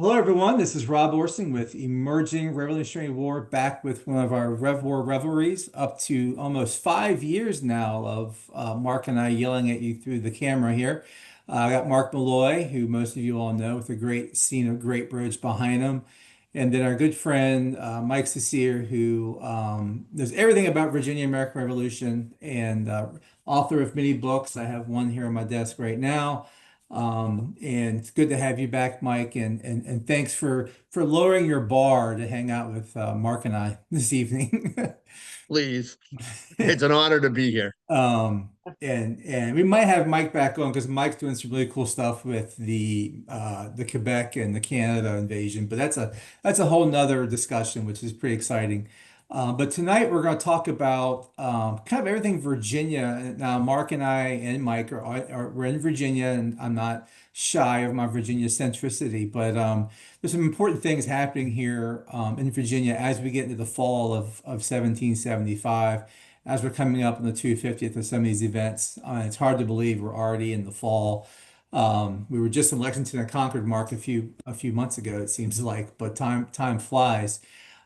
Hello, everyone. This is Rob Orsing with Emerging Revolutionary War, back with one of our Rev War revelries, up to almost 5 years now of Mark and I yelling at you through the camera here. I got Mark Malloy, who most of you all know, with a great scene of Great Bridge behind him. And then our good friend Mike Cecere, who knows everything about Virginia American Revolution and author of many books. I have one here on my desk right now. And it's good to have you back, Mike, and thanks for lowering your bar to hang out with Mark and I this evening. Please. It's an honor to be here. And we might have Mike back on because Mike's doing some really cool stuff with the Quebec and the Canada invasion, but that's a whole nother discussion, which is pretty exciting. But tonight we're going to talk about kind of everything Virginia. Now, Mark and I and Mike we're in Virginia, and I'm not shy of my Virginia centricity, but there's some important things happening here in Virginia as we get into the fall of 1775, as we're coming up on the 250th of some of these events. It's hard to believe we're already in the fall. We were just in Lexington and Concord, Mark, a few months ago, it seems like, but time flies.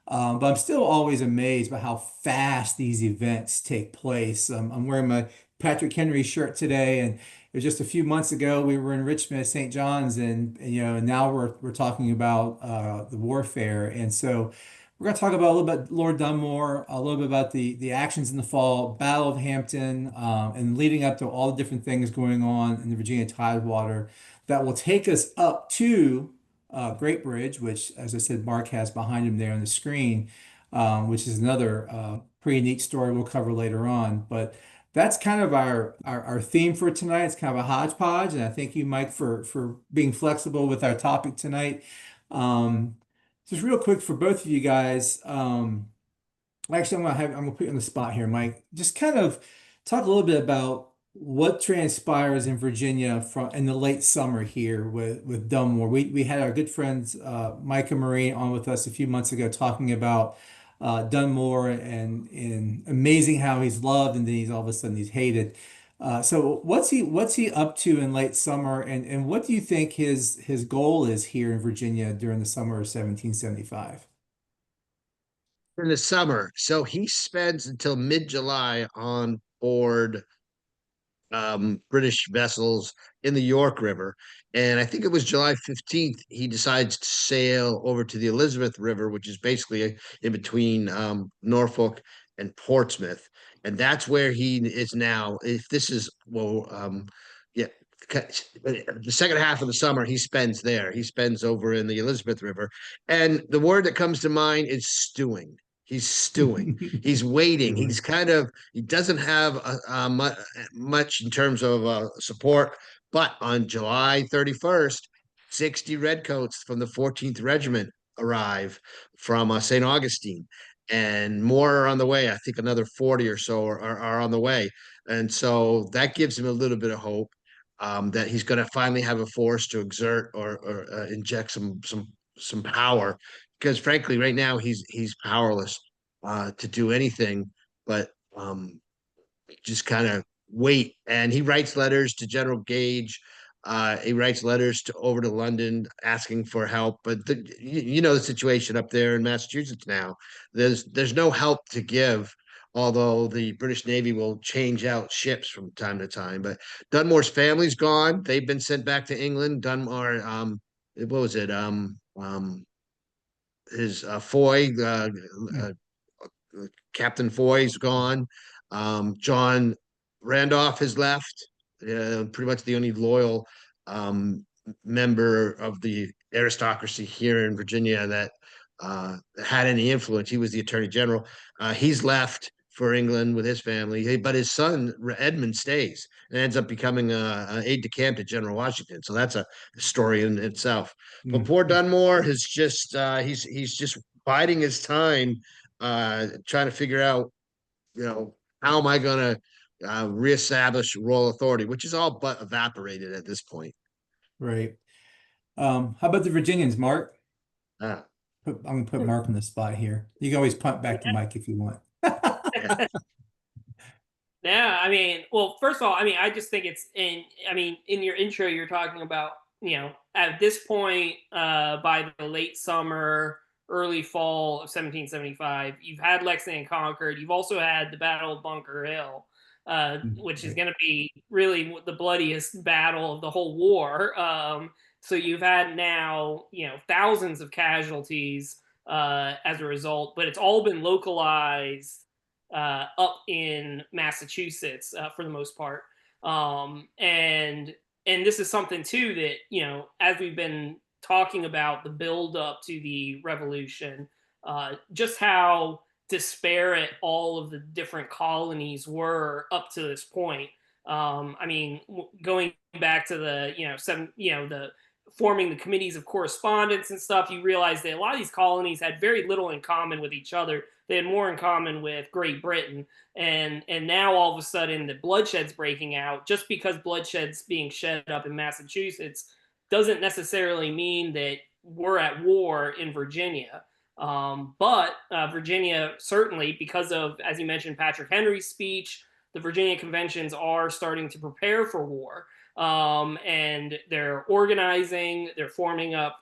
But I'm still always amazed by how fast these events take place. I'm wearing my Patrick Henry shirt today, and it was just a few months ago we were in Richmond at St. John's, and now we're talking about the warfare. And so we're going to talk about a little bit Lord Dunmore, a little bit about the actions in the fall, Battle of Hampton, and leading up to all the different things going on in the Virginia Tidewater that will take us up to Great Bridge, which, as I said, Mark has behind him there on the screen, which is another pretty neat story we'll cover later on. But that's kind of our theme for tonight. It's kind of a hodgepodge, and I thank you, Mike, for being flexible with our topic tonight. Um, just real quick for both of you guys. Actually, I'm gonna put you on the spot here, Mike. Just kind of talk a little bit about what transpires in Virginia from in the late summer here with Dunmore. We had our good friends Mike and Marie on with us a few months ago talking about Dunmore and amazing how he's loved and then he's all of a sudden he's hated. So what's he up to in late summer, and what do you think his goal is here in Virginia during the summer of 1775? In the summer. So he spends until mid-July on board British vessels in the York River. And I think it was July 15th, he decides to sail over to the Elizabeth River, which is basically in between Norfolk and Portsmouth. And that's where he is now. If this is, well, yeah, the second half of the summer he spends there. He spends over in the Elizabeth River. And the word that comes to mind is stewing. He's stewing. He's waiting. Doing. He doesn't have much in terms of support. But on July 31st, 60 redcoats from the 14th Regiment arrive from St. Augustine, and more are on the way. I think another 40 or so are on the way. And so that gives him a little bit of hope that he's going to finally have a force to exert or inject some power. Because frankly, right now he's powerless to do anything but just kind of wait. And he writes letters to General Gage. He writes letters over to London asking for help. But you know the situation up there in Massachusetts now. There's no help to give, although the British Navy will change out ships from time to time. But Dunmore's family's gone. They've been sent back to England. Dunmore, what was it? His Foy, uh, Captain Foy's gone. John Randolph has left. Pretty much the only loyal um, member of the aristocracy here in Virginia that had any influence. He was the Attorney General. He's left for England with his family, but his son Edmund stays and ends up becoming an aide de camp to General Washington. So that's a story in itself. But poor Dunmore has just he's just biding his time, trying to figure out, how am I going to reestablish royal authority, which is all but evaporated at this point. Right. How about the Virginians, Mark? Uh, I'm gonna put Mark on the spot here. You can always punt back to Mike if you want. Yeah, I mean, well, first of all, I mean, I just think it's in, I mean, in your intro, you're talking about, at this point, by the late summer, early fall of 1775, you've had Lexington and Concord. You've also had the Battle of Bunker Hill, which is Right. going to be really the bloodiest battle of the whole war. So you've had now, thousands of casualties as a result, but it's all been localized up in Massachusetts for the most part. And this is something too that, as we've been talking about the build up to the revolution, just how disparate all of the different colonies were up to this point. I mean, going back to the, the forming the committees of correspondence and stuff, you realize that a lot of these colonies had very little in common with each other. They had more in common with Great Britain, and now all of a sudden the bloodshed's breaking out. Just because bloodshed's being shed up in Massachusetts doesn't necessarily mean that we're at war in Virginia. But Virginia, certainly, because of, as you mentioned, Patrick Henry's speech, the Virginia conventions are starting to prepare for war. And they're organizing, they're forming up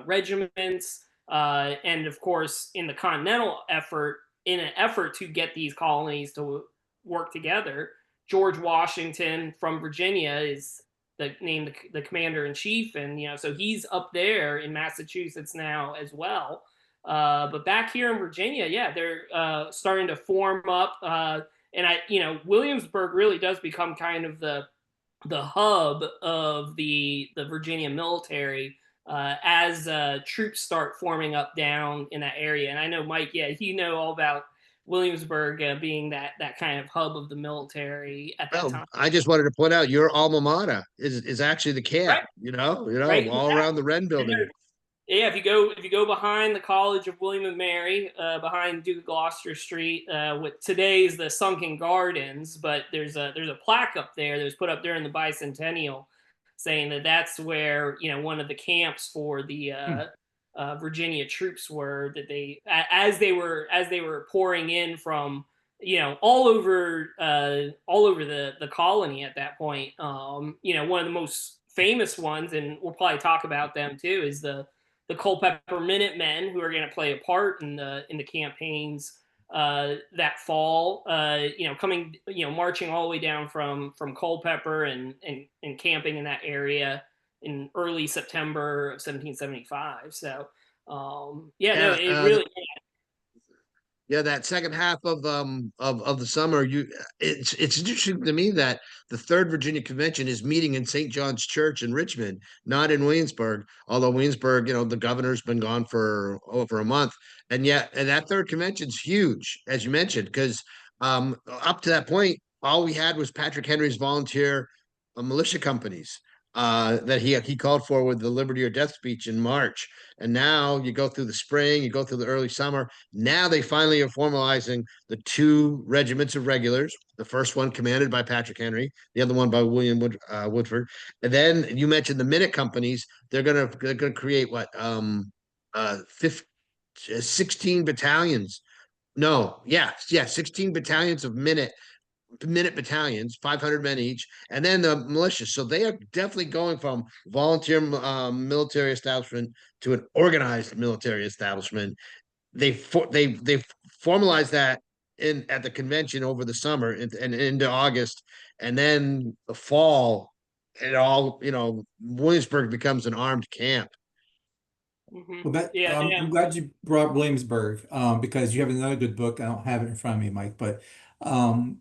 regiments, and of course, in the continental effort, in an effort to get these colonies to work together, George Washington from Virginia is named the commander in chief, and so he's up there in Massachusetts now as well. But back here in Virginia, yeah, they're starting to form up, and Williamsburg really does become kind of the hub of the Virginia military as troops start forming up down in that area. And I know, Mike, yeah, you know all about Williamsburg being that kind of hub of the military at that Well, time. I just wanted to point out your alma mater is actually the camp, Right, right, all around the Wren exactly. building. Yeah, if you go behind the College of William and Mary, behind Duke of Gloucester Street, what today is the Sunken Gardens, but there's a plaque up there that was put up during the bicentennial, saying that that's where one of the camps for the Hmm. Virginia troops were, that as they were pouring in from all over the colony at that point. One of the most famous ones, and we'll probably talk about them too, is the Culpeper Minutemen, who are going to play a part in the campaigns that fall. Coming, marching all the way down from Culpeper and camping in that area in early September of 1775. So, yeah, no, Yeah, it really. yeah, that second half of the summer, it's interesting to me that the Third Virginia Convention is meeting in St. John's Church in Richmond, not in Williamsburg. Although Williamsburg, the governor's been gone for over a month, and that third convention's huge, as you mentioned, because up to that point, all we had was Patrick Henry's volunteer militia companies that he called for with the Liberty or Death speech in March. And now you go through the spring, you go through the early summer. Now they finally are formalizing the two regiments of regulars. The first one commanded by Patrick Henry, the other one by Woodford. And then you mentioned the minute companies. They're gonna create what 16 battalions. No, yeah, 16 battalions of minute battalions, 500 men each, and then the militia. So they are definitely going from volunteer military establishment to an organized military establishment. They formalized that in at the convention over the summer and into August, and then the fall, it all Williamsburg becomes an armed camp. Well, Yeah, yeah. I'm glad you brought Williamsburg, because you have another good book. I don't have it in front of me, Mike, but um,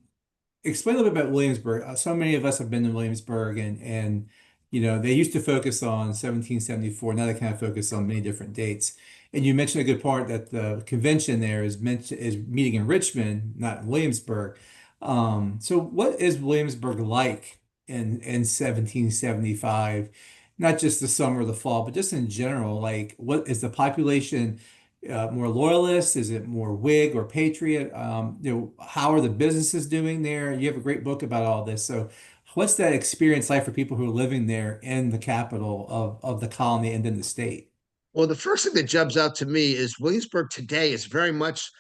explain a little bit about Williamsburg. So many of us have been to Williamsburg, and they used to focus on 1774. Now they kind of focus on many different dates. And you mentioned a good part that the convention there is meeting in Richmond, not in Williamsburg. So what is Williamsburg like in 1775? Not just the summer or the fall, but just in general. Like, what is the population? More loyalist? Is it more Whig or Patriot? How are the businesses doing there? You have a great book about all this. So, what's that experience like for people who are living there in the capital of the colony and then the state? Well, the first thing that jumps out to me is Williamsburg today is very much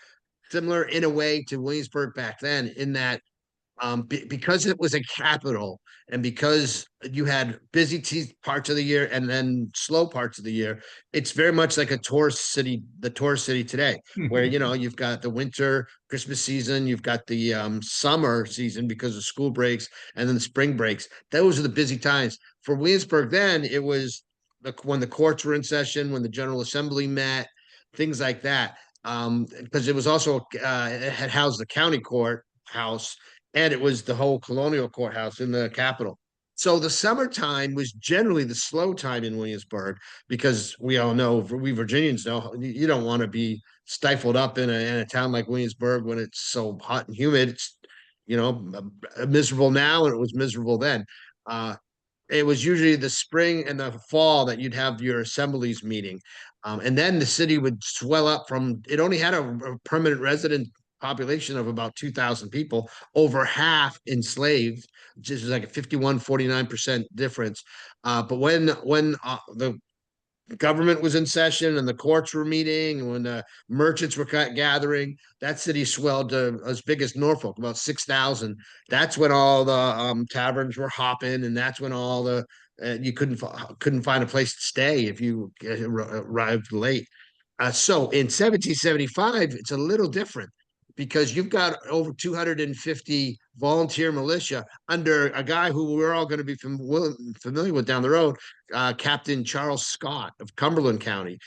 similar in a way to Williamsburg back then, in that because it was a capital and because you had busy parts of the year and then slow parts of the year, it's very much like a tourist city, the tourist city today, where, you know, you've got the winter, Christmas season, you've got the summer season because of school breaks, and then the spring breaks. Those are the busy times. For Williamsburg then, it was when the courts were in session, when the General Assembly met, things like that. Because it was also, it had housed the county court house, and it was the whole colonial courthouse in the capital. So the summertime was generally the slow time in Williamsburg, because we all know, we Virginians know, you don't want to be stifled up in a town like Williamsburg when it's so hot and humid. It's, you know, miserable now, and it was miserable then. It was usually the spring and the fall that you'd have your assemblies meeting. And then the city would swell up from, it only had a permanent resident population of about 2,000 people, over half enslaved, which is like a 51-49% difference. But when the government was in session and the courts were meeting, when the merchants were gathering, that city swelled to as big as Norfolk, about 6,000. That's when all the taverns were hopping, and that's when all the you couldn't find a place to stay if you arrived late. So in 1775, it's a little different, because you've got over 250 volunteer militia under a guy who we're all going to be familiar with down the road, Captain Charles Scott of Cumberland County.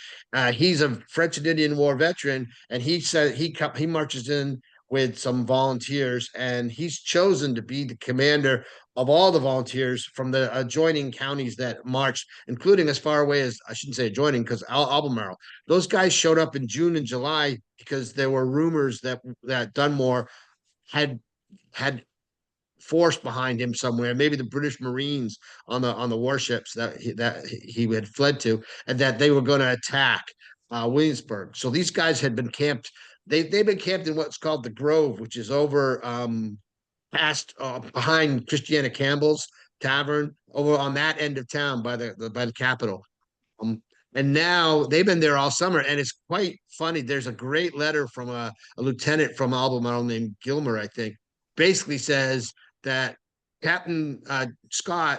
He's a French and Indian War veteran, and he said he marches in with some volunteers, and he's chosen to be the commander of all the volunteers from the adjoining counties that marched, including as far away as, I shouldn't say adjoining, because Albemarle. Those guys showed up in June and July because there were rumors that Dunmore had force behind him somewhere, maybe the British Marines on the warships that he had fled to, and that they were going to attack Williamsburg. So these guys had been camped. They've been camped in what's called the Grove, which is over past behind Christiana Campbell's tavern, over on that end of town by the Capitol. Um, and now they've been there all summer, and it's quite funny. There's a great letter from a lieutenant from Albemarle named Gilmer, I think, basically says that Captain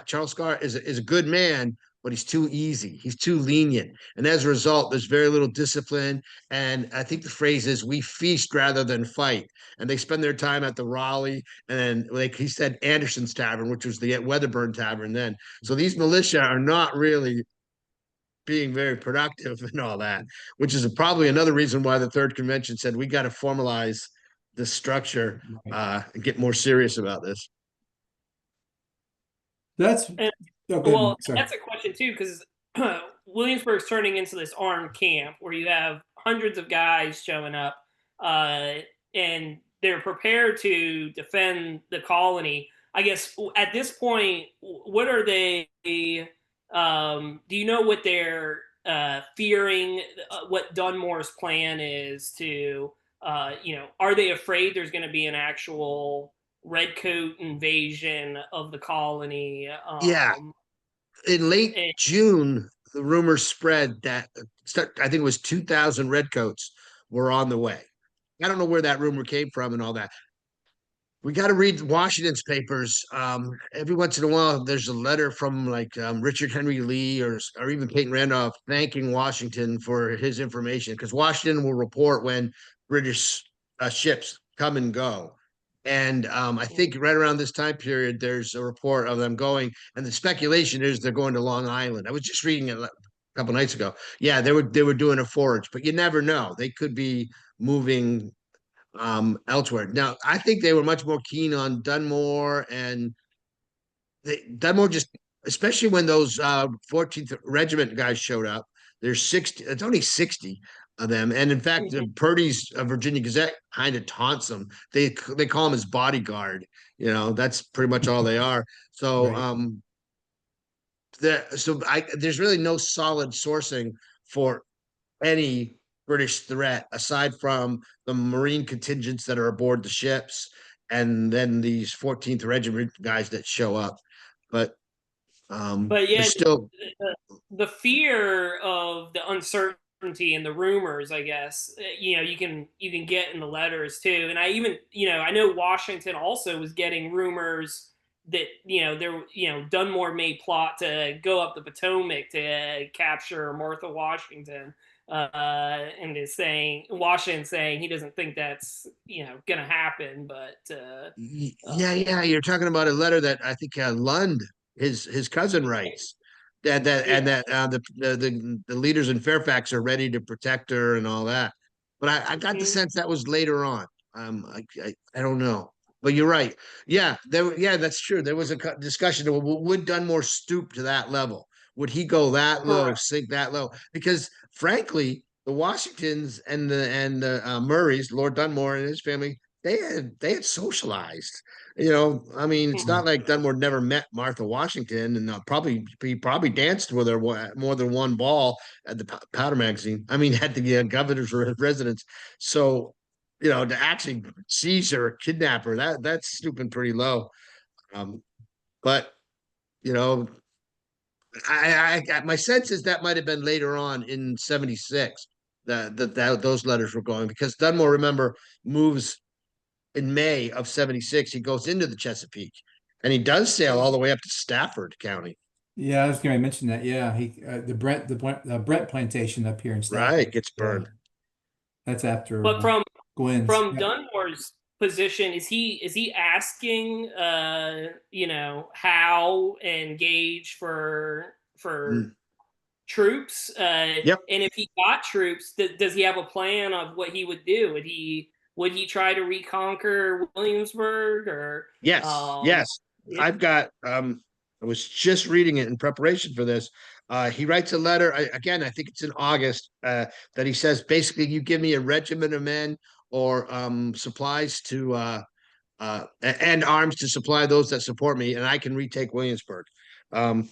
Charles Scott, is a good man, but he's too easy. He's too lenient. And as a result, there's very little discipline. And I think the phrase is, we feast rather than fight. And they spend their time at the Raleigh, and like he said, Anderson's Tavern, which was the Weatherburn Tavern then. So these militia are not really being very productive and all that, which is probably another reason why the third convention said we got to formalize this structure and get more serious about this. That's And, well, that's a question too, because Williamsburg's turning into this armed camp where you have hundreds of guys showing up, and they're prepared to defend the colony. I guess at this point, what are they? Do you know what they're fearing? What Dunmore's plan is to, are they afraid there's going to be an actual redcoat invasion of the colony? Yeah. In late June, the rumors spread that I think it was 2,000 redcoats were on the way. I don't know where that rumor came from and all that. We got to read Washington's papers. Every once in a while, there's a letter from like Richard Henry Lee or even Peyton Randolph thanking Washington for his information, because Washington will report when British ships come and go. And I think right around this time period, there's a report of them going, and the speculation is they're going to Long Island. I was just reading it a couple nights ago. Yeah, they were doing a forage, but you never know. They could be moving elsewhere. Now, I think they were much more keen on Dunmore, and Dunmore just, especially when those 14th Regiment guys showed up. There's 60. It's only 60 of them, and in fact, Purdy's Virginia Gazette kind of taunts them. They call him his bodyguard. You know, that's pretty much all they are. So, there's really no solid sourcing for any British threat aside from the Marine contingents that are aboard the ships, and then these 14th Regiment guys that show up. But yeah, still the fear of the uncertainty uncertainty and the rumors, I guess, you can get in the letters too. And I even, I know Washington also was getting rumors that Dunmore may plot to go up the Potomac to capture Martha Washington, and is saying Washington saying he doesn't think that's gonna happen, but Yeah. You're talking about a letter that I think Lund, his cousin, writes yeah. that the leaders in Fairfax are ready to protect her and all that. But I got the Mhm. sense that was later on. I don't know. But you're right. Yeah, that's true. There was a discussion of would Dunmore stoop to that level? Would he go that low, Correct. sink that low? Because frankly, the Washingtons and the Murrays, Lord Dunmore and his family, they had socialized. I mean, it's not Mhm. like Dunmore never met Martha Washington, and he probably danced with her more than one ball at the Powder Magazine. I mean, at the governor's residence. So, to actually seize her, kidnap her, that's stooping pretty low. Um, but you know, my sense is that might have been later on in '76 that those letters were going, because Dunmore, remember, moves in May of '76. He goes into the Chesapeake, and he does sail all the way up to Stafford County. Yeah, I was going to mention that. Yeah, the Brent plantation up here in Right, Stafford. gets Yeah, burned. that's after But from Gwen's. from Yep. Dunmore's position, is he asking how and Gage for Mm. troops? Yep. And if he got troops, does he have a plan of what he would do? Would he try to reconquer Williamsburg, or Yes. Yes. yeah, I've got. I was just reading it in preparation for this. He writes a letter. Again, I think it's in August. That he says basically, you give me a regiment of men or supplies to and arms to supply those that support me, and I can retake Williamsburg. Um,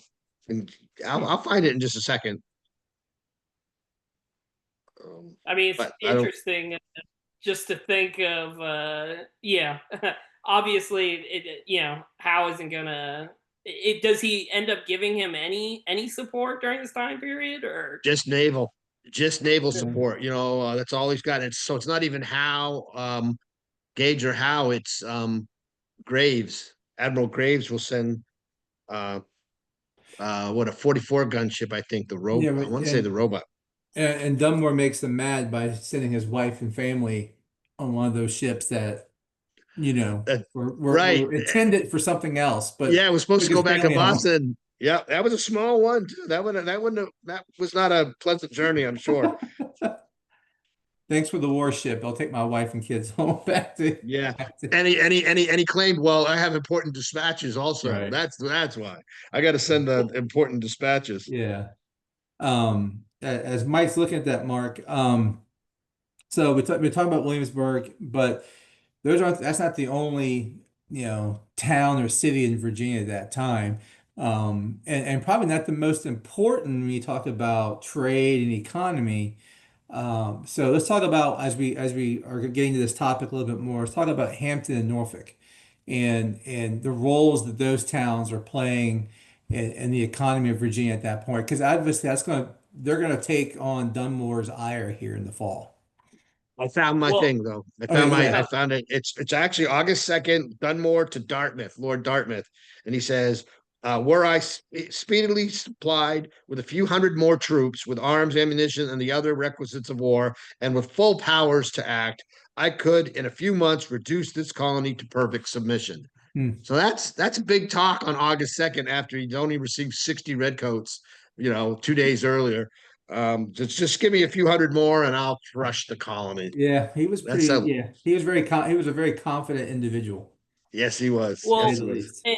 and I'll find it in just a second. I mean, it's But I don't. interesting just to think of yeah. Obviously how isn't gonna it does he end up giving him any support during this time period, or Just naval Yeah. support. That's all he's got. It's not even Gage or Howe. It's Graves. Admiral Graves will send uh what, a 44 gunship, I think, Yeah, I want to say the robot. and Dunmore makes them mad by sending his wife and family on one of those ships that, Uh, right. were intended for something else, but Yeah, it was supposed took to go his back to family home. Boston. Yeah, that was a small one too. That was not a pleasant journey, I'm sure. Thanks for the warship. I'll take my wife and kids home Yeah. back to And he claimed, well, I have important dispatches also. right. That's why I got to send the important dispatches. Yeah. As Mike's looking at that, Mark, so we're talking about Williamsburg, but that's not the only, town or city in Virginia at that time. And probably not the most important when you talk about trade and economy. So let's talk about, as we are getting to this topic a little bit more, let's talk about Hampton and Norfolk and the roles that those towns are playing in the economy of Virginia at that point. Because obviously they're gonna take on Dunmore's ire here in the fall. I found my well, thing though. Okay, go I ahead. found it. It's actually August 2nd, Dunmore to Dartmouth, Lord Dartmouth. And he says, were I speedily supplied with a few hundred more troops, with arms, ammunition, and the other requisites of war, and with full powers to act, I could in a few months reduce this colony to perfect submission. Hmm. So that's a big talk on August 2nd, after he'd only received 60 redcoats, 2 days earlier. Just give me a few hundred more and I'll crush the colony. Yeah, That's a he was he was a very confident individual, Yes, he was. to say well, Yes, the he was. least.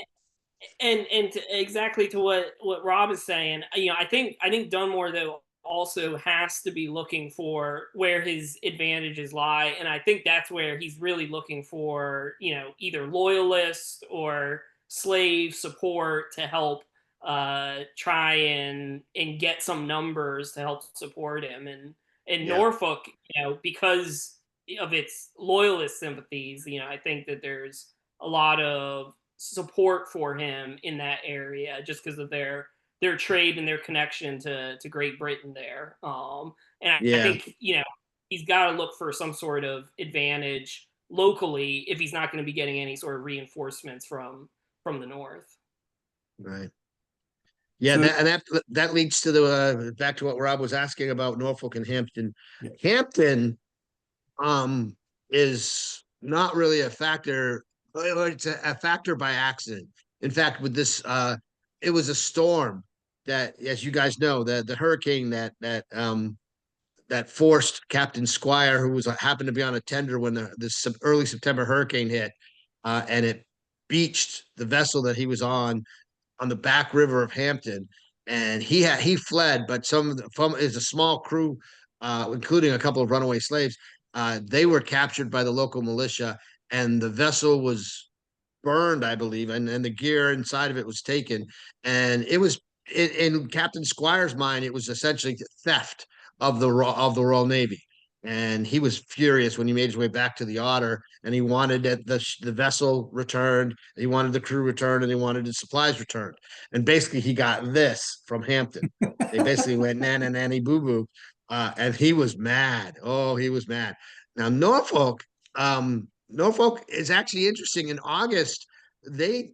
and exactly to what Rob is saying, I think Dunmore though also has to be looking for where his advantages lie, and I think that's where he's really looking for either loyalists or slave support to help try and get some numbers to help support him, and Yeah. Norfolk, because of its loyalist sympathies, I think that there's a lot of support for him in that area just because of their their trade and their connection to Great Britain there. And I Yeah, think, you know, he's got to look for some sort of advantage locally if he's not going to be getting any sort of reinforcements from the north. right. Yeah, So that leads to the back to what Rob was asking about Norfolk and Hampton. yeah. Hampton is not really a factor. It's a factor by accident. In fact, with this, it was a storm that, as you guys know, the hurricane that forced Captain Squire, who was happened to be on a tender when this early September hurricane hit, and it beached the vessel that he was on the back river of Hampton, and he fled, but from is a small crew, including a couple of runaway slaves. They were captured by the local militia, and the vessel was burned, I believe, and the gear inside of it was taken, and it was in Captain Squire's mind, it was essentially theft of the Royal Navy. And he was furious when he made his way back to the Otter, and he wanted the vessel returned, he wanted the crew returned, and he wanted his supplies returned. And basically, he got this from Hampton. They basically went nana nanny boo boo, and he was mad. Oh, he was mad. Now Norfolk is actually interesting. In August, they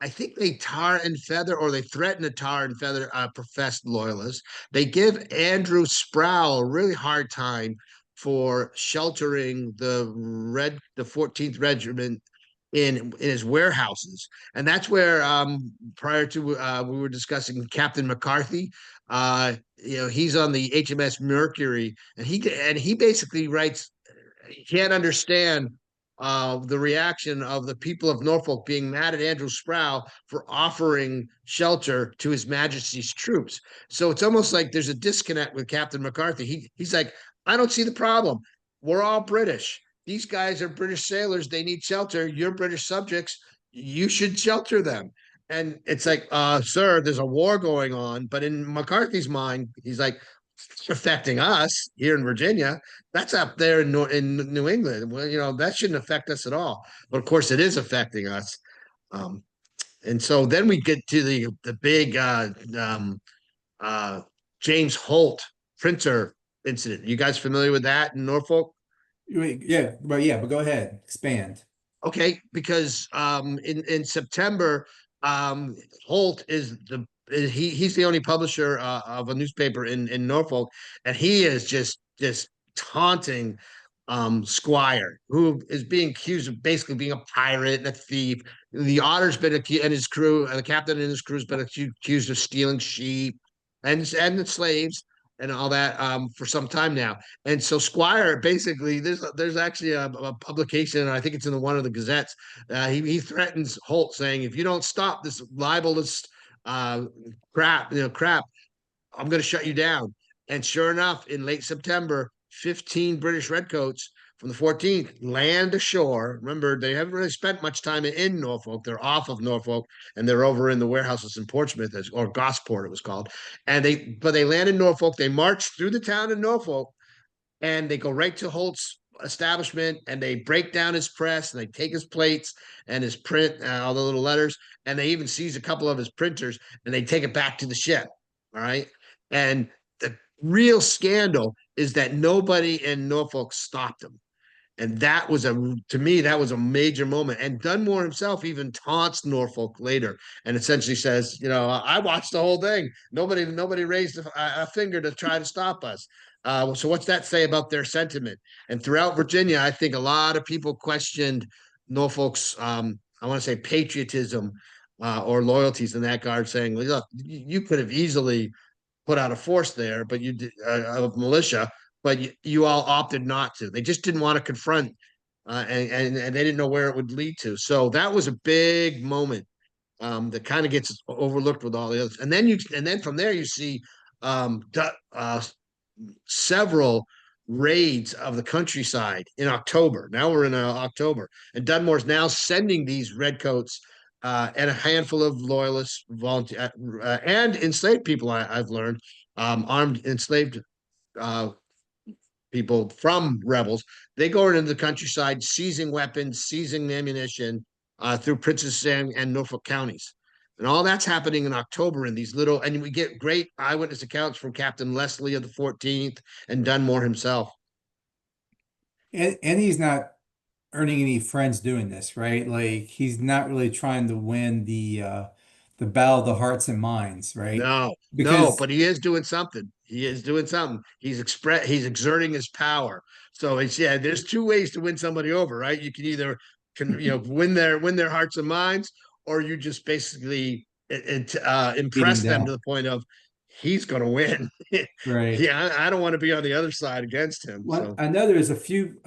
I think they tar and feather, or they threaten to tar and feather professed loyalists. They give Andrew Sproul a really hard time for sheltering the 14th Regiment in his warehouses, and that's where prior to we were discussing Captain McCarthy. He's on the HMS Mercury, and he basically writes he can't understand the reaction of the people of Norfolk being mad at Andrew Sproul for offering shelter to His Majesty's troops. So it's almost like there's a disconnect with Captain McCarthy. He's like, I don't see the problem. We're all British. These guys are British sailors. They need shelter. You're British subjects. You should shelter them. And it's like, sir, there's a war going on. But in McCarthy's mind, he's like, it's affecting us here in Virginia. That's up there in New England. Well, that shouldn't affect us at all. But of course, it is affecting us. Um, and so then we get to the big uh, James Holt printer incident. You guys familiar with that in Norfolk? But go ahead, expand. Okay, because in September, Holt he's the only publisher of a newspaper in Norfolk, and he is just taunting Squire, who is being accused of basically being a pirate and a thief. The Otter's been accused, and his crew, and the captain and his crew has been accused of stealing sheep and the slaves and all that for some time now. And so Squire basically there's actually a publication, and I think it's in one of the gazettes. He threatens Holt, saying, if you don't stop this libelous crap, I'm going to shut you down. And sure enough, in late September, 15 British redcoats from the 14th land ashore. Remember, they haven't really spent much time in Norfolk. They're off of Norfolk, and they're over in the warehouses in Portsmouth, or Gosport, it was called. And they land in Norfolk. They march through the town of Norfolk, and they go right to Holt's establishment, and they break down his press, and they take his plates and his print, all the little letters, and they even seize a couple of his printers, and they take it back to the ship. All right. And the real scandal is that nobody in Norfolk stopped him. And to me, that was a major moment. And Dunmore himself even taunts Norfolk later and essentially says, I watched the whole thing. Nobody raised a finger to try to stop us. So what's that say about their sentiment? And throughout Virginia, I think a lot of people questioned Norfolk's, I want to say, patriotism or loyalties in that regard, saying, look, you could have easily put out a force there, but you did of militia, but you all opted not to. They just didn't want to confront, and they didn't know where it would lead to. So that was a big moment that kind of gets overlooked with all the others. And then from there you see several raids of the countryside in October. Now we're in October, and Dunmore's now sending these redcoats and a handful of loyalists, volunteer, and enslaved people. I've learned armed enslaved people from rebels. They go into the countryside, seizing weapons, seizing ammunition through Princess and Norfolk counties. And all that's happening in October in these little, and we get great eyewitness accounts from Captain Leslie of the 14th and Dunmore himself. And he's not earning any friends doing this, right? Like he's not really trying to win the battle of the hearts and minds, right? No, no, Because but he is doing something. He is doing something. He's exerting his power. So it's, yeah, there's two ways to win somebody over, right? You can either win their hearts and minds, or you just basically beat him impress them to down. the point of he's going to win. Right. Yeah, I don't want to be on the other side against him. One, So I know there's a few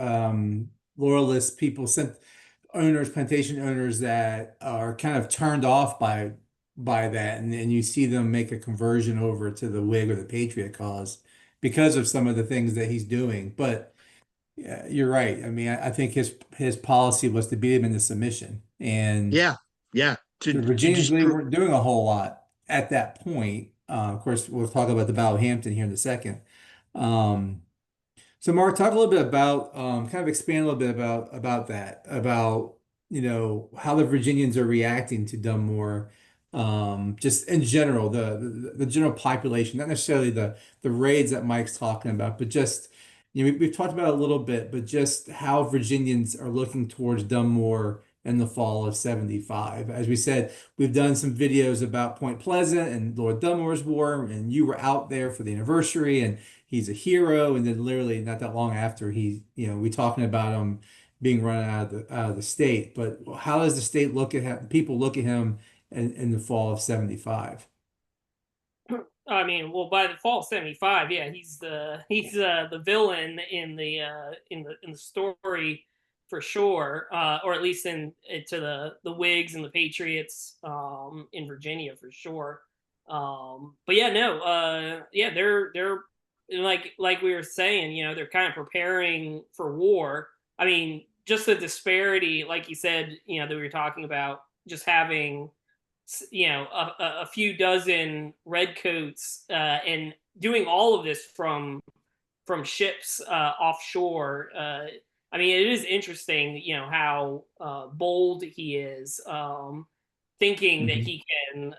loyalist people, owners, plantation owners that are kind of turned off by that, and you see them make a conversion over to the Whig or the Patriot cause because of some of the things that he's doing. But yeah, you're right. I mean, I think his policy was to beat him into submission, and yeah, yeah, the to Virginians just really prove. weren't doing a whole lot at that point. Of course, we'll talk about the Battle of Hampton here in a second. Um, so Mark, talk a little bit about kind of expand a little bit about that, about how the Virginians are reacting to Dunmore, just in general, the general population, not necessarily the raids that Mike's talking about, but just we've talked about it a little bit, but just how Virginians are looking towards Dunmore in the fall of 75. As we said, we've done some videos about Point Pleasant and Lord Dunmore's war, and you were out there for the anniversary, and he's a hero. And then literally not that long after we talking about him being run out of the state. But how does the state look at him, people look at him in the fall of 75? I mean, well, by the fall of '75, yeah, he's the villain in the story for sure, or at least to the Whigs and the Patriots in Virginia for sure. But yeah, no, yeah, they're like we were saying, they're kind of preparing for war. I mean, just the disparity, like you said, that we were talking about, just having a few dozen redcoats and doing all of this from ships offshore. I mean, it is interesting, how bold he is, thinking that Mhm. he can,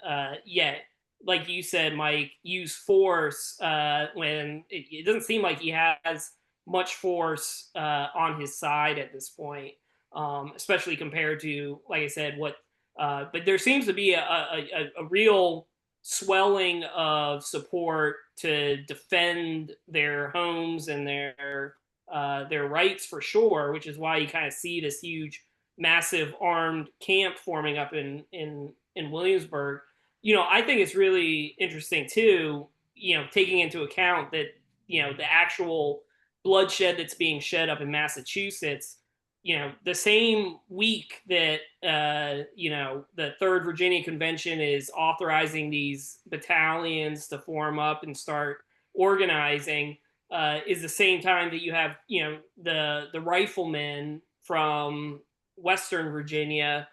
like you said, Mike, use force when it doesn't seem like he has much force on his side at this point, especially compared to, like I said, what. But there seems to be a real swelling of support to defend their homes and their rights for sure, which is why you kind of see this huge, massive armed camp forming up in Williamsburg. I think it's really interesting too. Taking into account that the actual bloodshed that's being shed up in Massachusetts. The same week that the Third Virginia Convention is authorizing these battalions to form up and start organizing, is the same time that you have the riflemen from Western Virginia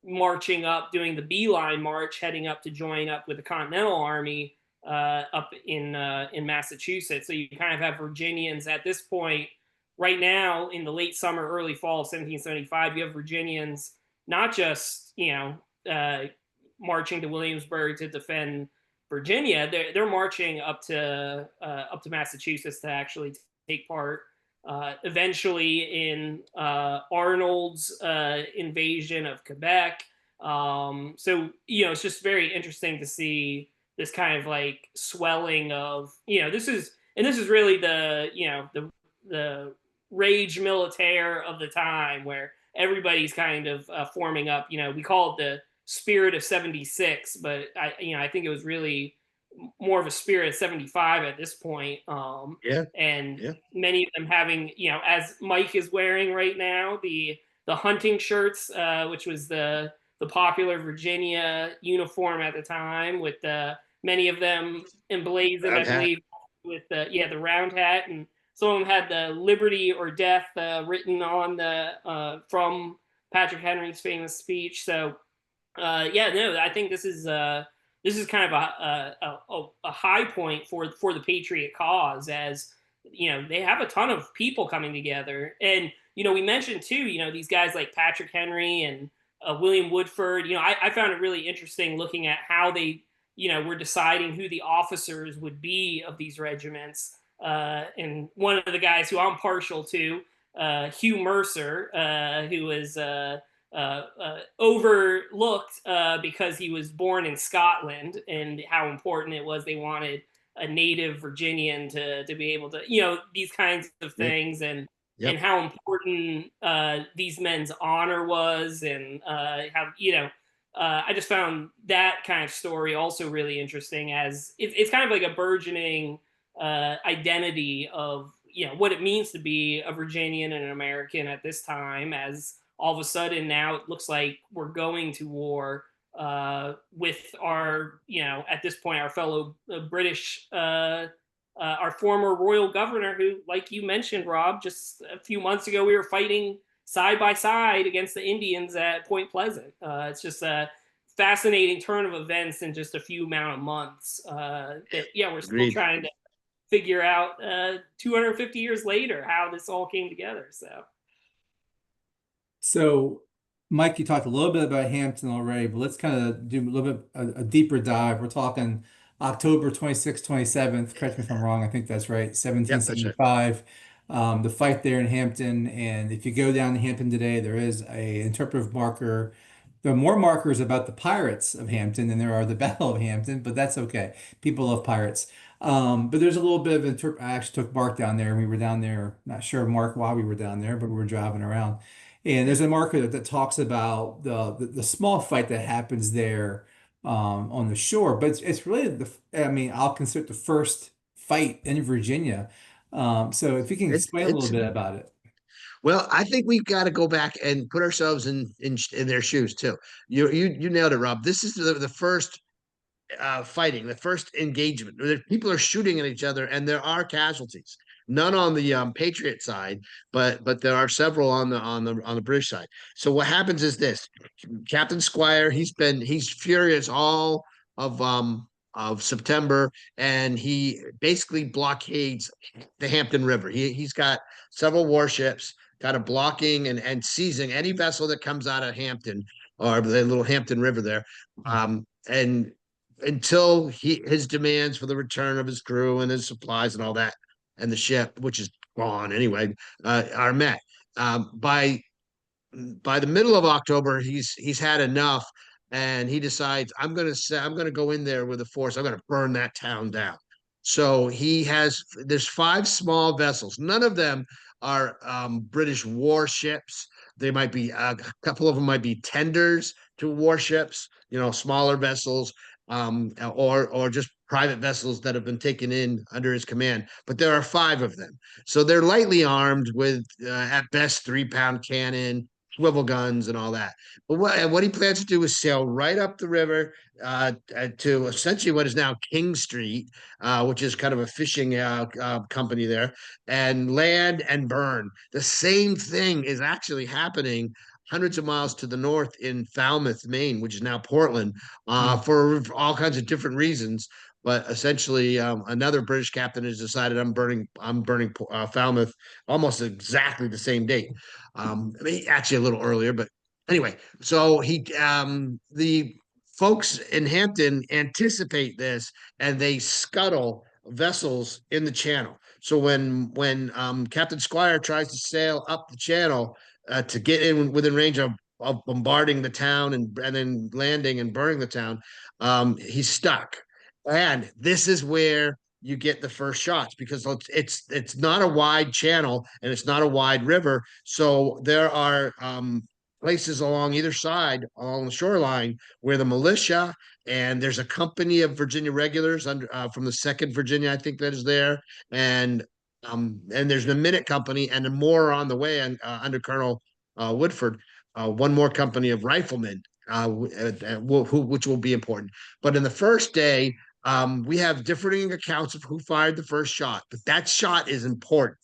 marching up, doing the beeline march, heading up to join up with the Continental Army up in Massachusetts. So you kind of have Virginians at this point. Right now, in the late summer, early fall of 1775, you have Virginians not just marching to Williamsburg to defend Virginia. They're marching up to Massachusetts to actually take part eventually in Arnold's invasion of Quebec. So it's just very interesting to see this kind of like swelling of this is really the rage militaire of the time where everybody's kind of forming up. We call it the spirit of '76, but I think it was really more of a spirit of '75 at this point. Yeah, And yeah. many of them having, as Mike is wearing right now, the hunting shirts, which was the popular Virginia uniform at the time, with many of them emblazoned, Round I hat. believe, with the round hat, and some of them had the "Liberty or Death" written on the from Patrick Henry's famous speech. So yeah, no, I think this is kind of a high point for the patriot cause, as they have a ton of people coming together. And we mentioned too, these guys like Patrick Henry and William Woodford. I found it really interesting looking at how they, were deciding who the officers would be of these regiments. And one of the guys who I'm partial to, Hugh Mercer, who was overlooked because he was born in Scotland, and how important it was they wanted a native Virginian to be able to, these kinds of Yep. things, and Yep. how important these men's honor was, and how, I just found that kind of story also really interesting, as it's kind of like a burgeoning identity of, what it means to be a Virginian and an American at this time, as all of a sudden now it looks like we're going to war with our, at this point, our fellow British, our former royal governor, who, like you mentioned, Rob, just a few months ago, we were fighting side by side against the Indians at Point Pleasant. It's just a fascinating turn of events in just a few amount of months. That, yeah, we're still Agreed. trying to figure out 250 years later how this all came together. So, Mike, you talked a little bit about Hampton already, but let's kind of do a little bit a deeper dive. We're talking October 26th, 27th. Correct me if I'm wrong. I think that's right. Yep, that's right. 1775. The fight there in Hampton. And if you go down to Hampton today, there is a interpretive marker. There are more markers about the pirates of Hampton than there are the Battle of Hampton, but that's okay. People love pirates. But there's a little bit of I actually took Mark down there, and we were down there. Not sure, Mark, why we were down there, but we were driving around. And there's a marker that talks about the small fight that happens there on the shore, but it's really I mean, I'll consider it the first fight in Virginia. So if you can explain a little It's bit about it. Well, I think we've got to go back and put ourselves in their shoes too. You nailed it, Rob. This is the first fighting, the first engagement. People are shooting at each other, and there are casualties. None on the Patriot side, but there are several on the British side. So what happens is this: Captain Squire, he's furious all of September, and he basically blockades the Hampton River. He's got several warships kind of blocking and seizing any vessel that comes out of Hampton or the little Hampton River there. And until his demands for the return of his crew and his supplies and all that, and the ship, which is gone anyway, are met. By the middle of October, he's had enough, and he decides I'm gonna go in there with a force. I'm gonna burn that town down. So there's 5 small vessels. None of them are British warships. They might be a couple of them might be tenders to warships, smaller vessels, or just private vessels that have been taken in under his command. But there are 5 of them. So they're lightly armed with, at best, 3-pound cannon, swivel guns, and all that. But what he plans to do is sail right up the river to essentially what is now King Street, which is kind of a fishing company there, and land and burn. The same thing is actually happening hundreds of miles to the north in Falmouth, Maine, which is now Portland, for all kinds of different reasons. But essentially, another British captain has decided I'm burning Falmouth almost exactly the same date. Actually a little earlier, but anyway. So the folks in Hampton anticipate this, and they scuttle vessels in the channel. So when Captain Squire tries to sail up the channel to get in within range of bombarding the town and then landing and burning the town, he's stuck. And this is where you get the first shots, because it's not a wide channel and it's not a wide river. So there are places along either side along the shoreline where the militia, and there's a company of Virginia regulars from the 2nd Virginia, I think, that is there, and there's the Minute Company, and more on the way, and under Colonel Woodford, one more company of riflemen, which will be important. But in the first day, we have differing accounts of who fired the first shot, but that shot is important,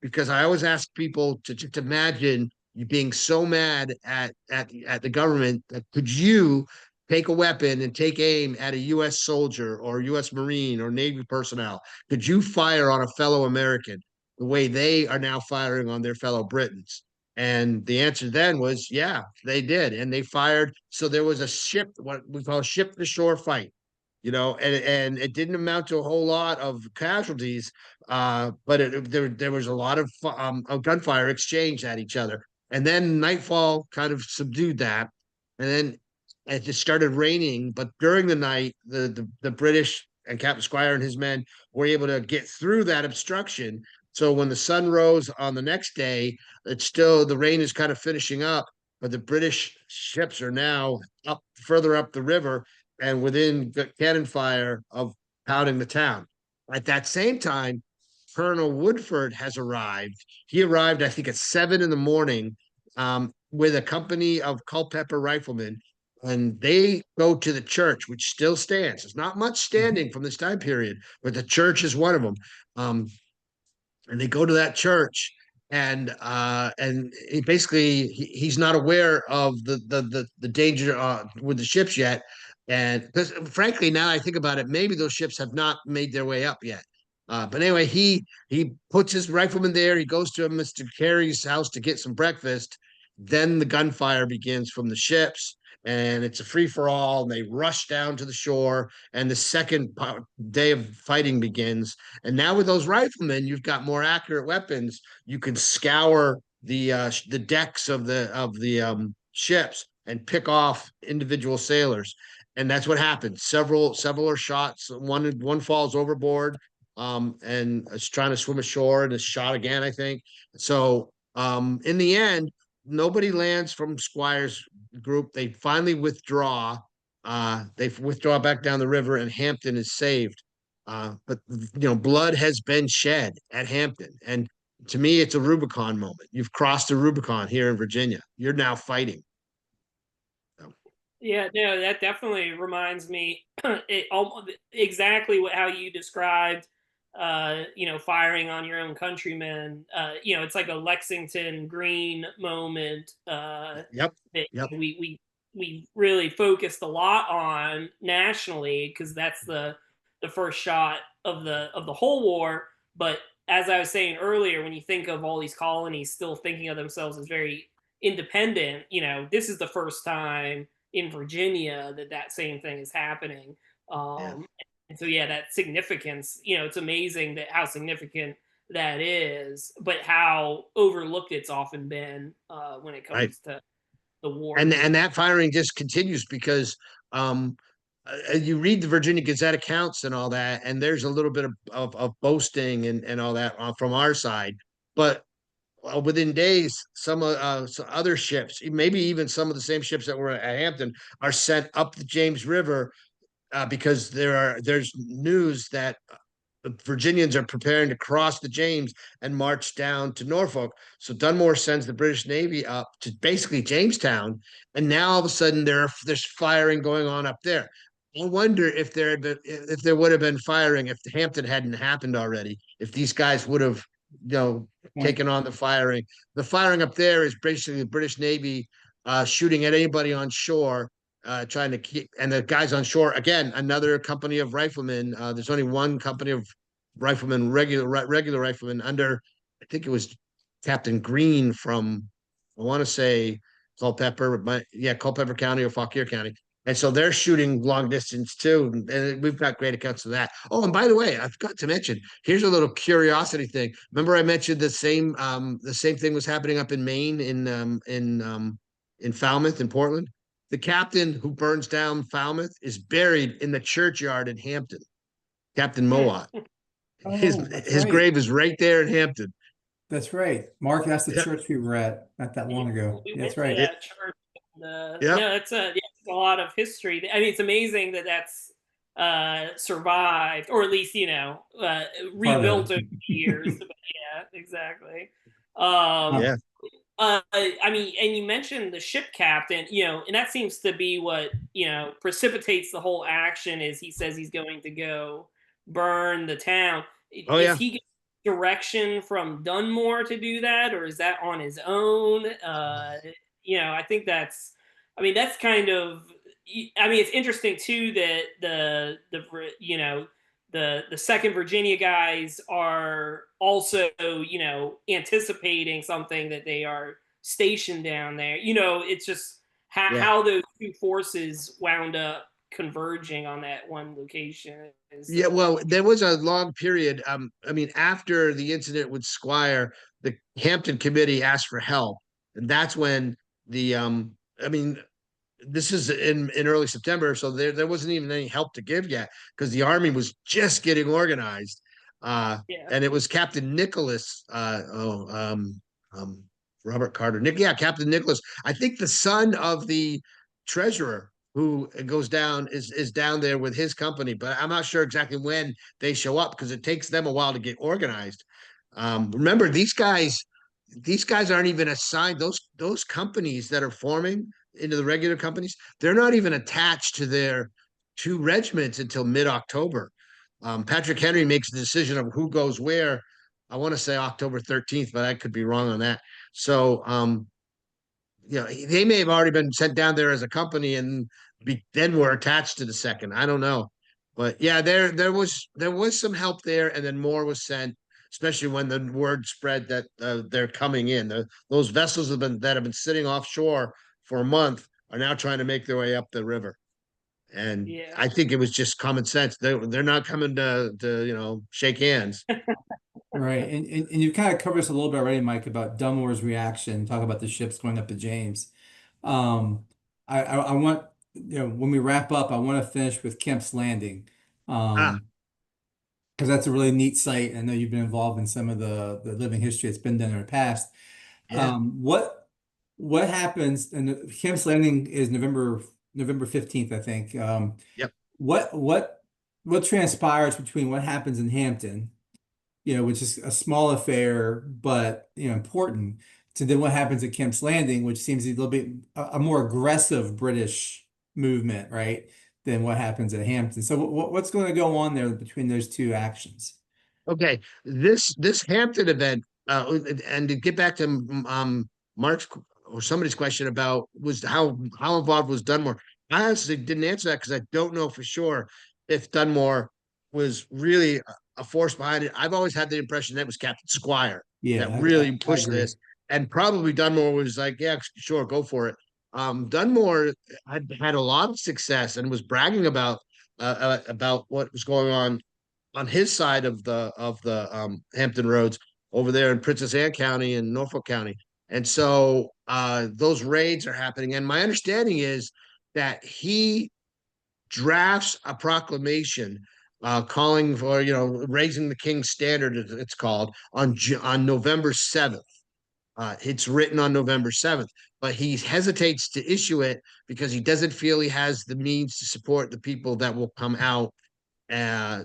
because I always ask people to just imagine you being so mad at the government that could you take a weapon and take aim at a U.S. soldier or U.S. Marine or Navy personnel? Could you fire on a fellow American the way they are now firing on their fellow Britons? And the answer then was, yeah, they did. And they fired. So there was a ship, what we call ship to shore fight, and it didn't amount to a whole lot of casualties, but there was a lot of gunfire exchange at each other. And then nightfall kind of subdued that. And then it just started raining. But during the night, the British and Captain Squire and his men were able to get through that obstruction. So when the sun rose on the next day, the rain is kind of finishing up, but the British ships are now up further up the river and within cannon fire of pounding the town. At that same time, Colonel Woodford has arrived. He arrived, I think, at 7 in the morning, with a company of Culpeper riflemen, and they go to the church, which still stands. There's not much standing from this time period, but the church is one of them. Um, and they go to that church, and he's not aware of the danger with the ships yet. And because frankly, now I think about it, maybe those ships have not made their way up yet. But anyway, he puts his rifleman there. He goes to Mr. Carey's house to get some breakfast. Then the gunfire begins from the ships, and it's a free for all. And they rush down to the shore, and the second day of fighting begins. And now with those riflemen, you've got more accurate weapons. You can scour the decks of the ships and pick off individual sailors, and that's what happens. Several are shot. One falls overboard, and is trying to swim ashore and is shot again, I think. So in the end, nobody lands from Squire's group. They finally withdraw. They withdraw back down the river, and Hampton is saved. But blood has been shed at Hampton, and to me, it's a Rubicon moment. You've crossed the Rubicon here in Virginia. You're now fighting. So, Yeah, no, that definitely reminds me exactly how you described, firing on your own countrymen. It's like a Lexington Green moment yep, that yep, we really focused a lot on nationally because that's the first shot of the whole war. But as I was saying earlier, when you think of all these colonies still thinking of themselves as very independent, this is the first time in Virginia that same thing is happening. yeah, And so yeah, that significance, it's amazing that how significant that is, but how overlooked it's often been when it right. comes to the war in And Virginia. that firing just continues because you read the Virginia Gazette accounts and all that, and there's a little bit of boasting and all that from our side, but within days, some other ships, maybe even some of the same ships that were at Hampton, are sent up the James River because there's news that the Virginians are preparing to cross the James and march down to Norfolk. So Dunmore sends the British Navy up to basically Jamestown, and now all of a sudden there's firing going on up there. I wonder if there would have been firing if Hampton hadn't happened already. If these guys would have, you know, Point. taken on the firing. The firing up there is basically the British Navy shooting at anybody on shore, trying to keep, and the guys on shore again, another company of riflemen. There's only one company of riflemen, regular riflemen under, I think it was Captain Green from, I want to say Culpeper, but yeah, Culpeper County or Fauquier County. And so they're shooting long distance too, and we've got great accounts of that. Oh, and by the way, I forgot to mention. Here's a little curiosity thing. Remember, I mentioned the same thing was happening up in Maine in Falmouth in Portland. The captain who burns down Falmouth is buried in the churchyard in Hampton, Captain Mowat. His Oh, that's his right. grave is right there in Hampton. That's right. Mark, that's the Yep. church we were at not that Yeah, long ago. we That's went to right. that church. And, Yep. no, it's a lot of history. I mean, it's amazing that that's survived, or at least Part of rebuilt over the years. it. But yeah, exactly. Um, Huh. Yeah. I mean, and you mentioned the ship captain, and that seems to be what precipitates the whole action. Is he says he's going to go burn the town? Oh Is yeah. he getting direction from Dunmore to do that, or is that on his own? I think that's. I mean, that's kind of. I mean, it's interesting too that the second Virginia guys are also, anticipating something that they are stationed down there. It's just Yeah. how those two forces wound up converging on that one location is Yeah, well, there was a long period. I mean, after the incident with Squire, the Hampton Committee asked for help, and that's when the I mean, this is in early September, so there wasn't even any help to give yet because the army was just getting organized. yeah. And it was Captain Nicholas, um, Robert Carter, yeah, Captain Nicholas. I think the son of the treasurer who goes down is down there with his company, but I'm not sure exactly when they show up because it takes them a while to get organized. Remember, these guys aren't even assigned those companies that are forming into the regular companies. They're not even attached to their two regiments until mid-October. Patrick Henry makes the decision of who goes where. I want to say October 13th, but I could be wrong on that. So, they may have already been sent down there as a company and then were attached to the second. I don't know, but yeah, there was some help there, and then more was sent, especially when the word spread that they're coming in. Those vessels that have been sitting offshore for a month are now trying to make their way up the river. And Yeah. I think it was just common sense. They're not coming to shake hands. Right. And you kind of covered this a little bit already, Mike, about Dunmore's reaction, talk about the ships going up the James. Um, I want, when we wrap up, I want to finish with Kemp's Landing. Ah, Because that's a really neat site. I know you've been involved in some of the living history that's been done in the past. yeah. What happens, and Kemp's Landing is November 15th, I think. Yep. What what what transpires between what happens in Hampton, which is a small affair, but important, to then what happens at Kemp's Landing, which seems a little bit a more aggressive British movement, right, than what happens at Hampton. So what's going to go on there between those two actions? Okay. This Hampton event, and to get back to Mark's or somebody's question about was how involved was Dunmore. I honestly didn't answer that because I don't know for sure if Dunmore was really a force behind it. I've always had the impression that was Captain Squire that Yeah, really I pushed agree. this, and probably Dunmore was like, "Yeah, sure, go for it." Dunmore had a lot of success and was bragging about what was going on his side of the Hampton Roads over there in Princess Anne County and Norfolk County. And so those raids are happening. And my understanding is that he drafts a proclamation calling for, raising the king's standard, it's called, on November 7th. It's written on November 7th, but he hesitates to issue it because he doesn't feel he has the means to support the people that will come out uh,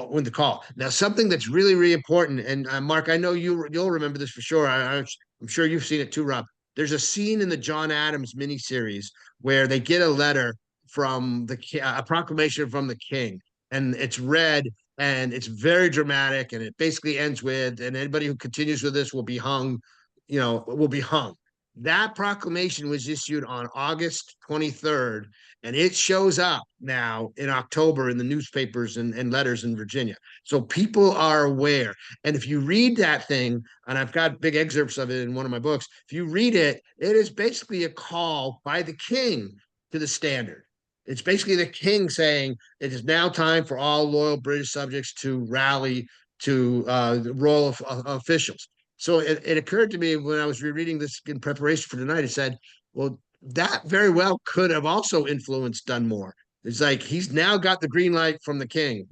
when the call. Now, something that's really, really important, and Mark, I know you'll remember this for sure. I'm sure you've seen it too, Rob. There's a scene in the John Adams miniseries where they get a letter from a proclamation from the king, and it's read, and it's very dramatic, and it basically ends with, and anybody who continues with this will be hung, will be hung. That proclamation was issued on August 23rd, and it shows up now in October in the newspapers and letters in Virginia. So people are aware. And if you read that thing, and I've got big excerpts of it in one of my books, if you read it, it is basically a call by the king to the standard. It's basically the king saying it is now time for all loyal British subjects to rally to the royal officials. So it occurred to me when I was rereading this in preparation for tonight, I said, well, that very well could have also influenced Dunmore. It's like he's now got the green light from the king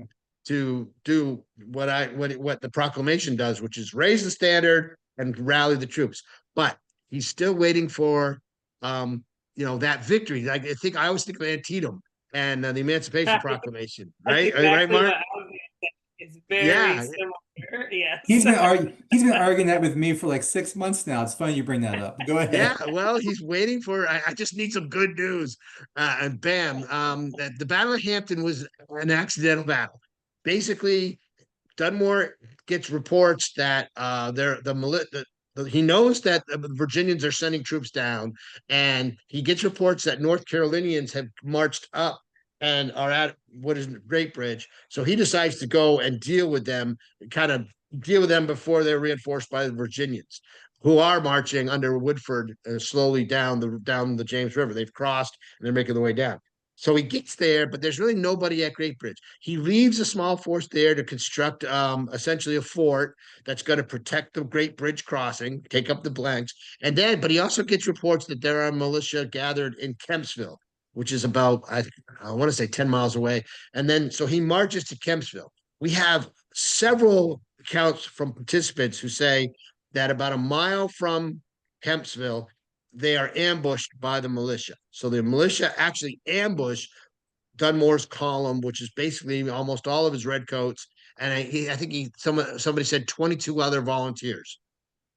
to do what the proclamation does, which is raise the standard and rally the troops. But he's still waiting for that victory. Like I always think of Antietam and the Emancipation Proclamation, That's right? Right, exactly Mark? what I was gonna say. It's very Yeah, similar. Yes. He's been arguing that with me for like 6 months now. It's funny you bring that up. Go yeah. ahead. Well, he's waiting for. I just need some good news, and bam! The Battle of Hampton was an accidental battle. Basically, Dunmore gets reports that he knows that the Virginians are sending troops down, and he gets reports that North Carolinians have marched up and are at what is Great Bridge. So he decides to go and deal with them, kind of deal with them before they're reinforced by the Virginians. who are marching under Woodford slowly down the James River. They've crossed and they're making their way down. So he gets there, but there's really nobody at Great Bridge. He leaves a small force there to construct essentially a fort that's going to protect the Great Bridge crossing, take up the blanks. And then, but he also gets reports that there are militia gathered in Kempsville, which is about, I want to say 10 miles away. And then, so he marches to Kempsville. We have several accounts from participants who say that about a mile from Kempsville, they are ambushed by the militia. So the militia actually ambush Dunmore's column, which is basically almost all of his redcoats. And I think somebody said 22 other volunteers.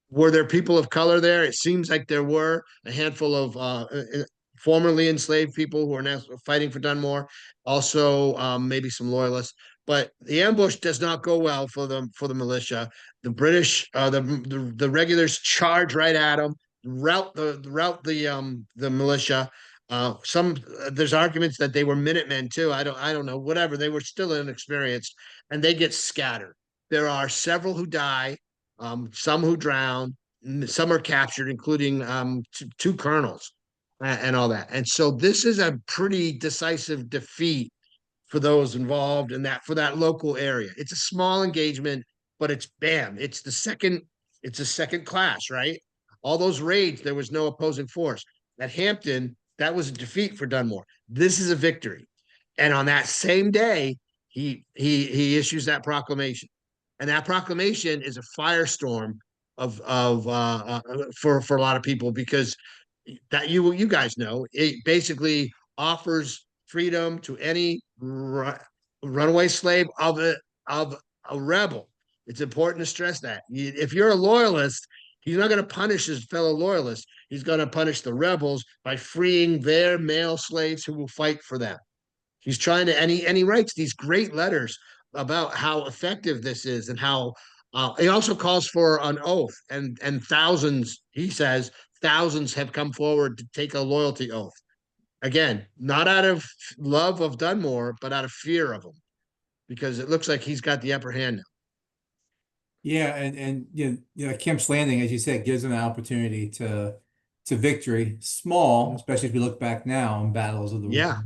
Were there people of color there? It seems like there were a handful of formerly enslaved people who are now fighting for Dunmore. Also, maybe some loyalists. But the ambush does not go well for the militia. The British, the regulars charge right at them, rout the militia. There's arguments that they were Minutemen too. I don't know. Whatever. They were still inexperienced, and they get scattered. There are several who die, some who drown, some are captured, including two colonels and all that. And so this is a pretty decisive defeat for those involved in that, for that local area. It's a small engagement, but it's bam. It's a second clash, right? All those raids, there was no opposing force. At Hampton, that was a defeat for Dunmore. This is a victory. And on that same day, he issues that proclamation. And that proclamation is a firestorm for a lot of people, because that you guys know, it basically offers freedom to any runaway slave of a rebel. It's important to stress that if you're a loyalist, he's not going to punish his fellow loyalists. He's going to punish the rebels by freeing their male slaves who will fight for them. He's trying to, and he writes these great letters about how effective this is, and how he also calls for an oath, and thousands, he says, thousands have come forward to take a loyalty oath. Again, not out of love of Dunmore, but out of fear of him, because it looks like he's got the upper hand now. Yeah, and Kemp's Landing, as you said, gives them an opportunity to victory. Small, especially if we look back now on battles of the Yeah. war.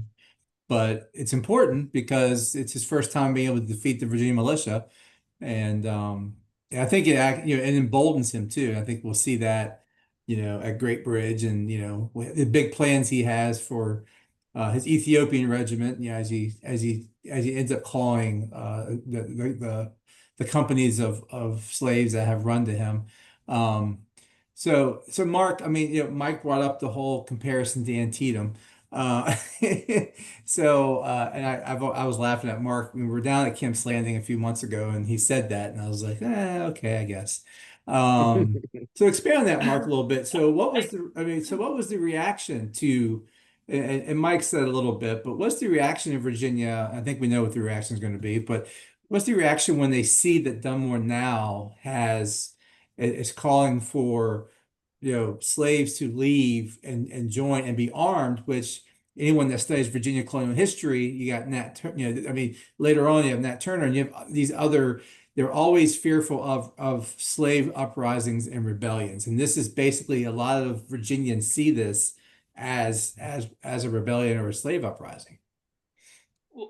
But it's important because it's his first time being able to defeat the Virginia militia, and I think it emboldens him too. I think we'll see that at Great Bridge, and the big plans he has for his Ethiopian regiment. As he ends up calling the companies of slaves that have run to him. So Mark, I mean, Mike brought up the whole comparison to Antietam. Uh, I was laughing at Mark. We were down at Kemp's Landing a few months ago, and he said that, and I was like, okay, I guess. So expand on that, Mark, a little bit. So what was the reaction to, and Mike said a little bit, but what's the reaction in Virginia? I think we know what the reaction is going to be, but what's the reaction when they see that Dunmore now is calling for slaves to leave and join and be armed, which anyone that studies Virginia colonial history, you got Nat, later on you have Nat Turner, and you have these other, they're always fearful of slave uprisings and rebellions. And this is basically, a lot of Virginians see this as a rebellion or a slave uprising.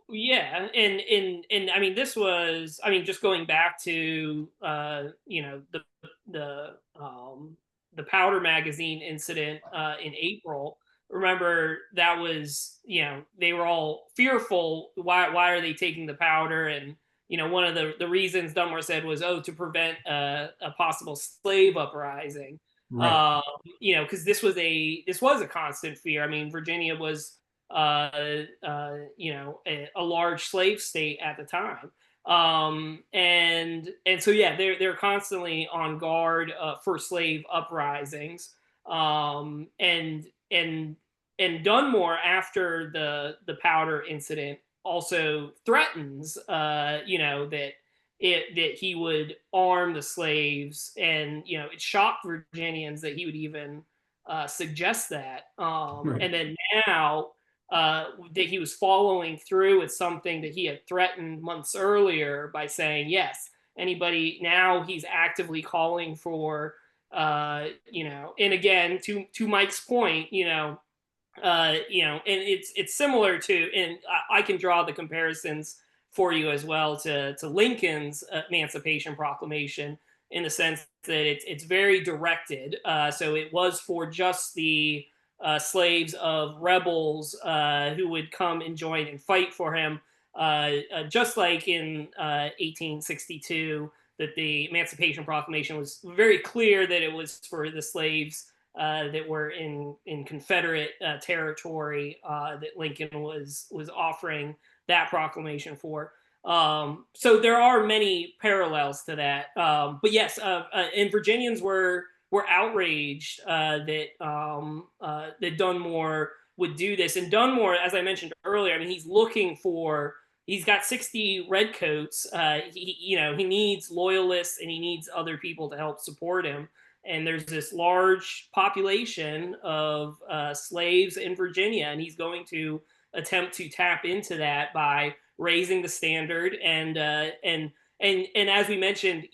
Yeah, and I mean, this was, I mean, just going back to the powder magazine incident in April. Remember, that was, they were all fearful. Why are they taking the powder? And one of the reasons Dunmore said was, to prevent a possible slave uprising. Right. Because this was a constant fear. I mean, Virginia was a large slave state at the time. And so yeah, they're constantly on guard for slave uprisings. And Dunmore, after the powder incident, also threatens that he would arm the slaves, and it shocked Virginians that he would even suggest that. Right. And then now that he was following through with something that he had threatened months earlier by saying, yes, anybody, now he's actively calling for And again, to Mike's point, and it's similar to, and I can draw the comparisons for you as well to Lincoln's Emancipation Proclamation, in the sense that it's very directed. So it was for just the slaves of rebels who would come and join and fight for him, just like in 1862, that the Emancipation Proclamation was very clear that it was for the slaves that were in Confederate territory, that Lincoln was offering that proclamation for. So there are many parallels to that. But yes, and Virginians were outraged that Dunmore would do this. And Dunmore, as I mentioned earlier, I mean, he's looking for. He's got 60 redcoats. He needs loyalists, and he needs other people to help support him. And there's this large population of slaves in Virginia, and he's going to attempt to tap into that by raising the standard. And as we mentioned,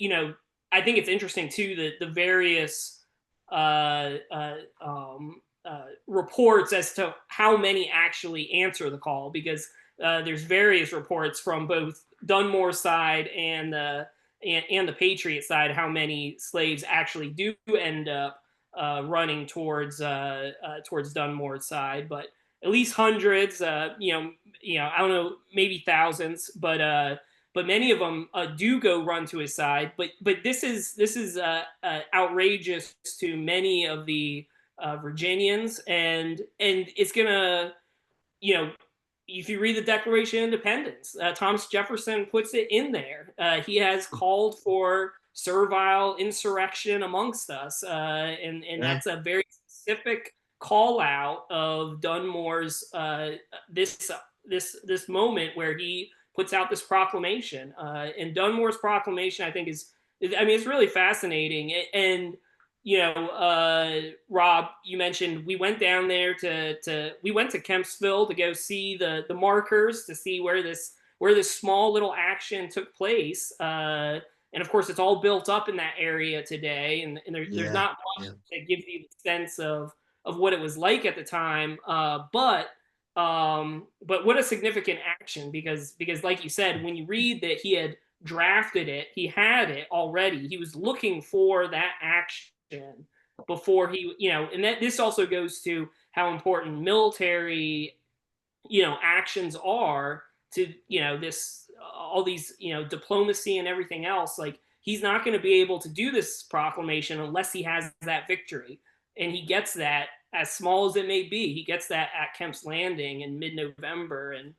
I think it's interesting too that the various reports as to how many actually answer the call, because there's various reports from both Dunmore's side and the Patriot side, how many slaves actually do end up running towards Dunmore's side, but at least hundreds. I don't know, maybe thousands, but many of them do go run to his side. But this is outrageous to many of the Virginians, and it's gonna, if you read the Declaration of Independence, Thomas Jefferson puts it in there. He has called for servile insurrection amongst us, and that's a very specific call out of Dunmore's this moment where he puts out this proclamation. And Dunmore's proclamation, I think, it's really fascinating. And Rob, you mentioned we went down there we went to Kempsville to go see the markers, to see where this small little action took place. And of course, it's all built up in that area today, and there's not much that gives you the sense of what it was like at the time. But what a significant action, because like you said, when you read that he had drafted it, he had it already. He was looking for that action before he, and that this also goes to how important military, actions are to, all these, diplomacy and everything else. Like, he's not going to be able to do this proclamation unless he has that victory. And he gets that, as small as it may be, he gets that at Kemp's Landing in mid-November. And,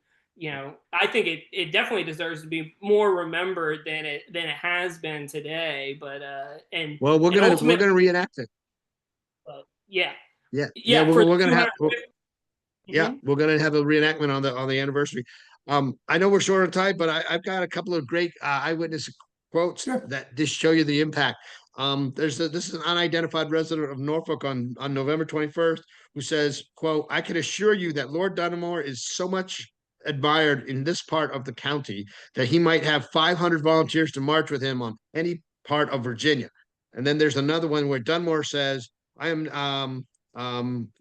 I think it definitely deserves to be more remembered than it has been today. But well, we're gonna reenact it. Yeah. We're gonna have. Mm-hmm. We're gonna have a reenactment on the anniversary. I know we're short on time, but I've got a couple of great eyewitness quotes that just show you the impact. This is an unidentified resident of Norfolk on November 21st, who says, quote, "I can assure you that Lord Dunmore is so much admired in this part of the county that he might have 500 volunteers to march with him on any part of Virginia." And then there's another one where Dunmore says, "I am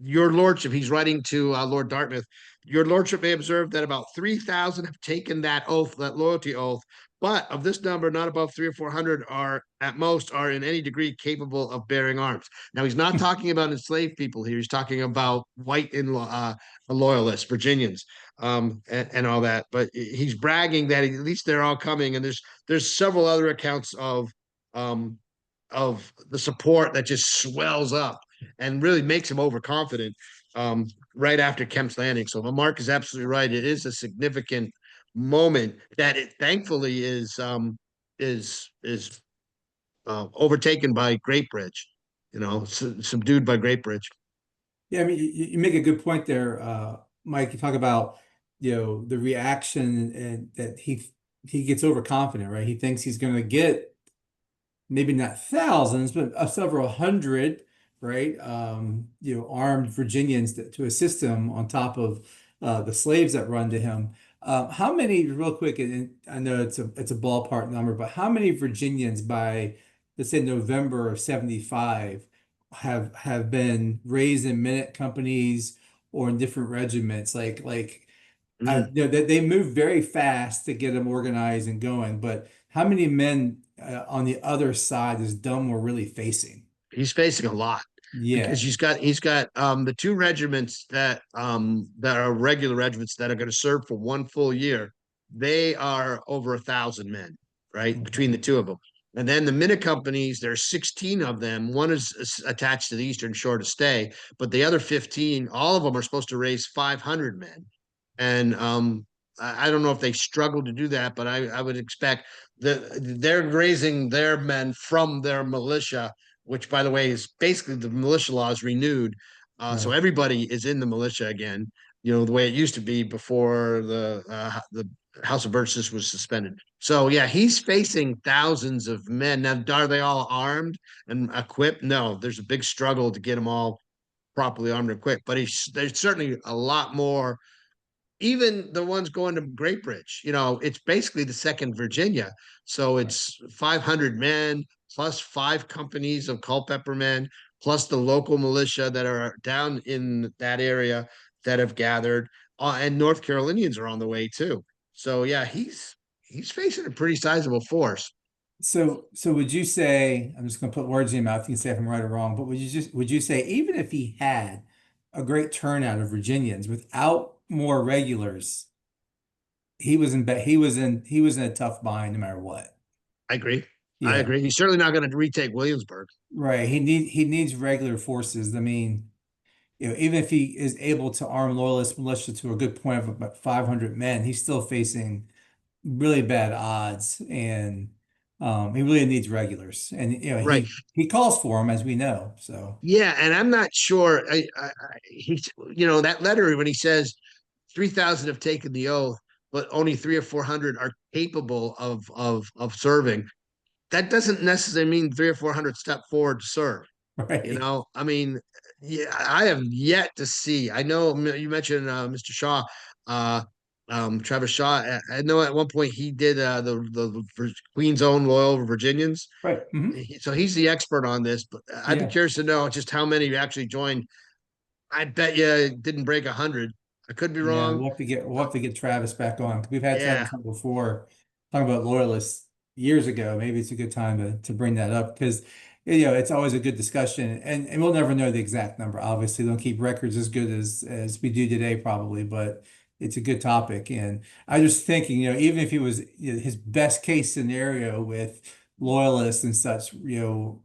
your lordship," he's writing to Lord Dartmouth, "your lordship may observe that about 3,000 have taken that oath, that loyalty oath, but of this number, not above 300 or 400 are at most are in any degree capable of bearing arms." Now, he's not talking about enslaved people here. He's talking about white loyalists, Virginians, and all that. But he's bragging that at least they're all coming. And there's several other accounts of the support that just swells up and really makes him overconfident right after Kemp's Landing. So Mark is absolutely right. It is a significant moment that it thankfully is overtaken by Great Bridge, subdued by Great Bridge. Yeah, I mean, you make a good point there, Mike. You talk about, the reaction, and that he gets overconfident, right? He thinks he's going to get maybe not thousands, but several hundred, right? Armed Virginians to assist him on top of the slaves that run to him. How many, real quick, and I know it's a ballpark number, but how many Virginians by let's say November of 75 have been raised in minute companies or in different regiments. Mm. They move very fast to get them organized and going. But how many men on the other side is Dunmore really facing? He's facing a lot because Yeah. he's got the two regiments that are regular regiments that are going to serve for one full year. They are over 1,000 men, right, between the Okay. two of them. And then the minute companies, there's 16 of them. One is attached to the Eastern Shore to stay, but the other 15, all of them are supposed to raise 500 men. And I don't know if they struggle to do that, but I would expect that they're raising their men from their militia, which, by the way, is basically the militia law is renewed. So Right. everybody is in the militia again, the way it used to be before the House of Burgesses was suspended. So yeah, he's facing thousands of men. Now, are they all armed and equipped? No, there's a big struggle to get them all properly armed and equipped. But there's certainly a lot more. Even the ones going to Great Bridge, it's basically the second Virginia. So Right. it's 500 men plus 5 companies of Culpeper men, plus the local militia that are down in that area that have gathered, and North Carolinians are on the way too. So yeah, he's facing a pretty sizable force. So would you say, I'm just going to put words in your mouth, you can say if I'm right or wrong, but would you say even if he had a great turnout of Virginians without more regulars, he was in a tough bind no matter what. I agree. I Yeah. agree. He's certainly not going to retake Williamsburg. Right. He needs regular forces. I mean, even if he is able to arm loyalist militia to a good point of about 500 men, he's still facing really bad odds, and he really needs regulars. And Right. he calls for them, as we know. So Yeah, and I'm not sure. He's, that letter when he says 3,000 have taken the oath, but only 300 or 400 are capable of serving. That doesn't necessarily mean 300 or 400 step forward to serve. right, I mean, yeah, I have yet to see. I know you mentioned Mr. Shaw, uh, Travis Shaw. I know at one point he did the Queen's Own Loyal Virginians. right, So he's the expert on this, but I'd be yeah. curious to know just how many actually joined. I bet you it didn't break 100. I could be Yeah, wrong. we'll have to get Travis back on. We've had Yeah, Travis on before talking about loyalists years ago. Maybe it's a good time to bring that up because it's always a good discussion, and we'll never know the exact number. Obviously, don't keep records as good as we do today, probably, but it's a good topic. And I was just thinking, even if he was his best case scenario with loyalists and such, going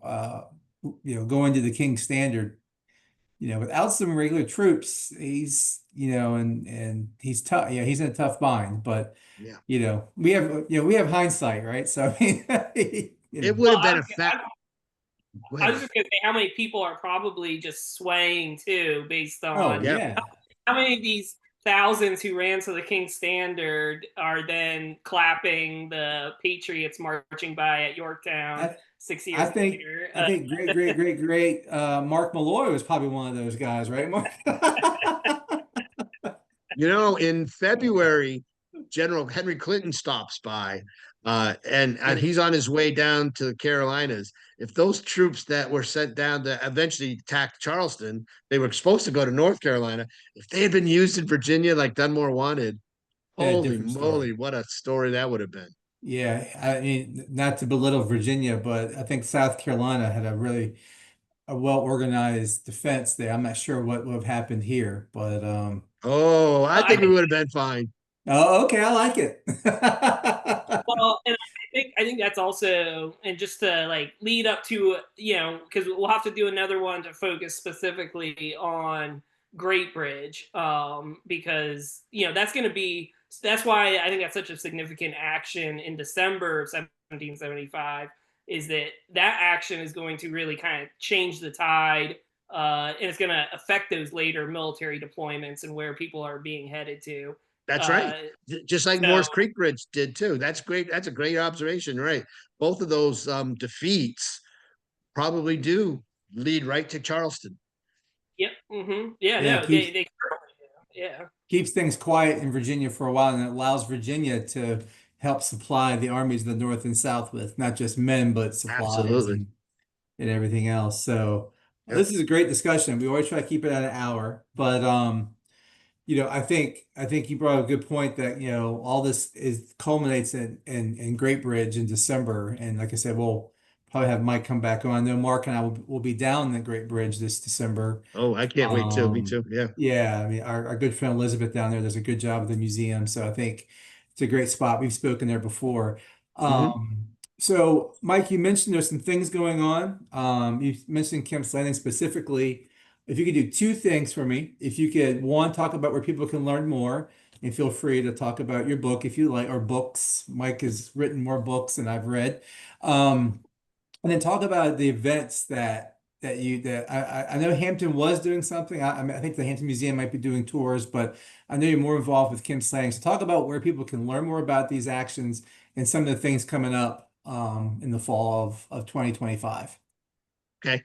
to the King's Standard, without some regular troops, he's, and he's tough. Yeah, he's in a tough bind, but yeah. we have hindsight, right? So I mean, It would Well, have been a fact. Go I ahead, was Mike. just gonna say how many people are probably just swaying too, based oh on Yeah, yeah, how many of these thousands who ran to the King's Standard are then clapping the Patriots marching by at Yorktown I six I years think later. I think great Mark Malloy was probably one of those guys, right, Mark? in February, General Henry Clinton stops by, and he's on his way down to the Carolinas. If those troops that were sent down to eventually attack Charleston, they were supposed to go to North Carolina. If they had been used in Virginia like Dunmore wanted, Yeah, holy different story. moly, what a story that would have been. Yeah, I mean, not to belittle Virginia, but I think South Carolina had a well organized defense there. I'm not sure what would have happened here, but Oh, I I think we think would have been fine. oh, okay, I like it. well, and I think that's also, and just to like lead up to because we'll have to do another one to focus specifically on Great Bridge, because that's why I think that's such a significant action in December of 1775, is that action is going to really kind of change the tide, and it's going to affect those later military deployments and where people are being headed to. That's right. Uh, Just like so Morris Creek Bridge did too. That's great. That's a great observation. Right. Both of those defeats probably do lead right to Charleston. Yep. Yeah. Yeah, No. They currently do. Yeah. keeps things quiet in Virginia for a while, and it allows Virginia to help supply the armies of the North and South with, not just men, but supplies Absolutely. and everything else. So Yep. this is a great discussion. We always try to keep it at an hour, but I think you brought up a good point that, all this is culminates in Great Bridge in December. And like I said, we'll probably have Mike come back on. I know Mark and I will be down the Great Bridge this December. Oh, I can't wait too. Me too. Yeah. Yeah, I mean, our good friend Elizabeth down there does a good job at the museum. So I think it's a great spot. We've spoken there before. Hmm. So Mike, you mentioned there's some things going on. You mentioned Kemp's Landing specifically. If you could do two things for me, if you could, one, talk about where people can learn more, and feel free to talk about your book if you like, or books. Mike has written more books than I've read. Um, and then talk about the events that I know Hampton was doing something. I mean, I think the Hampton Museum might be doing tours, but I know you're more involved with Kim Slang. So talk about where people can learn more about these actions and some of the things coming up in the fall of 2025. Okay.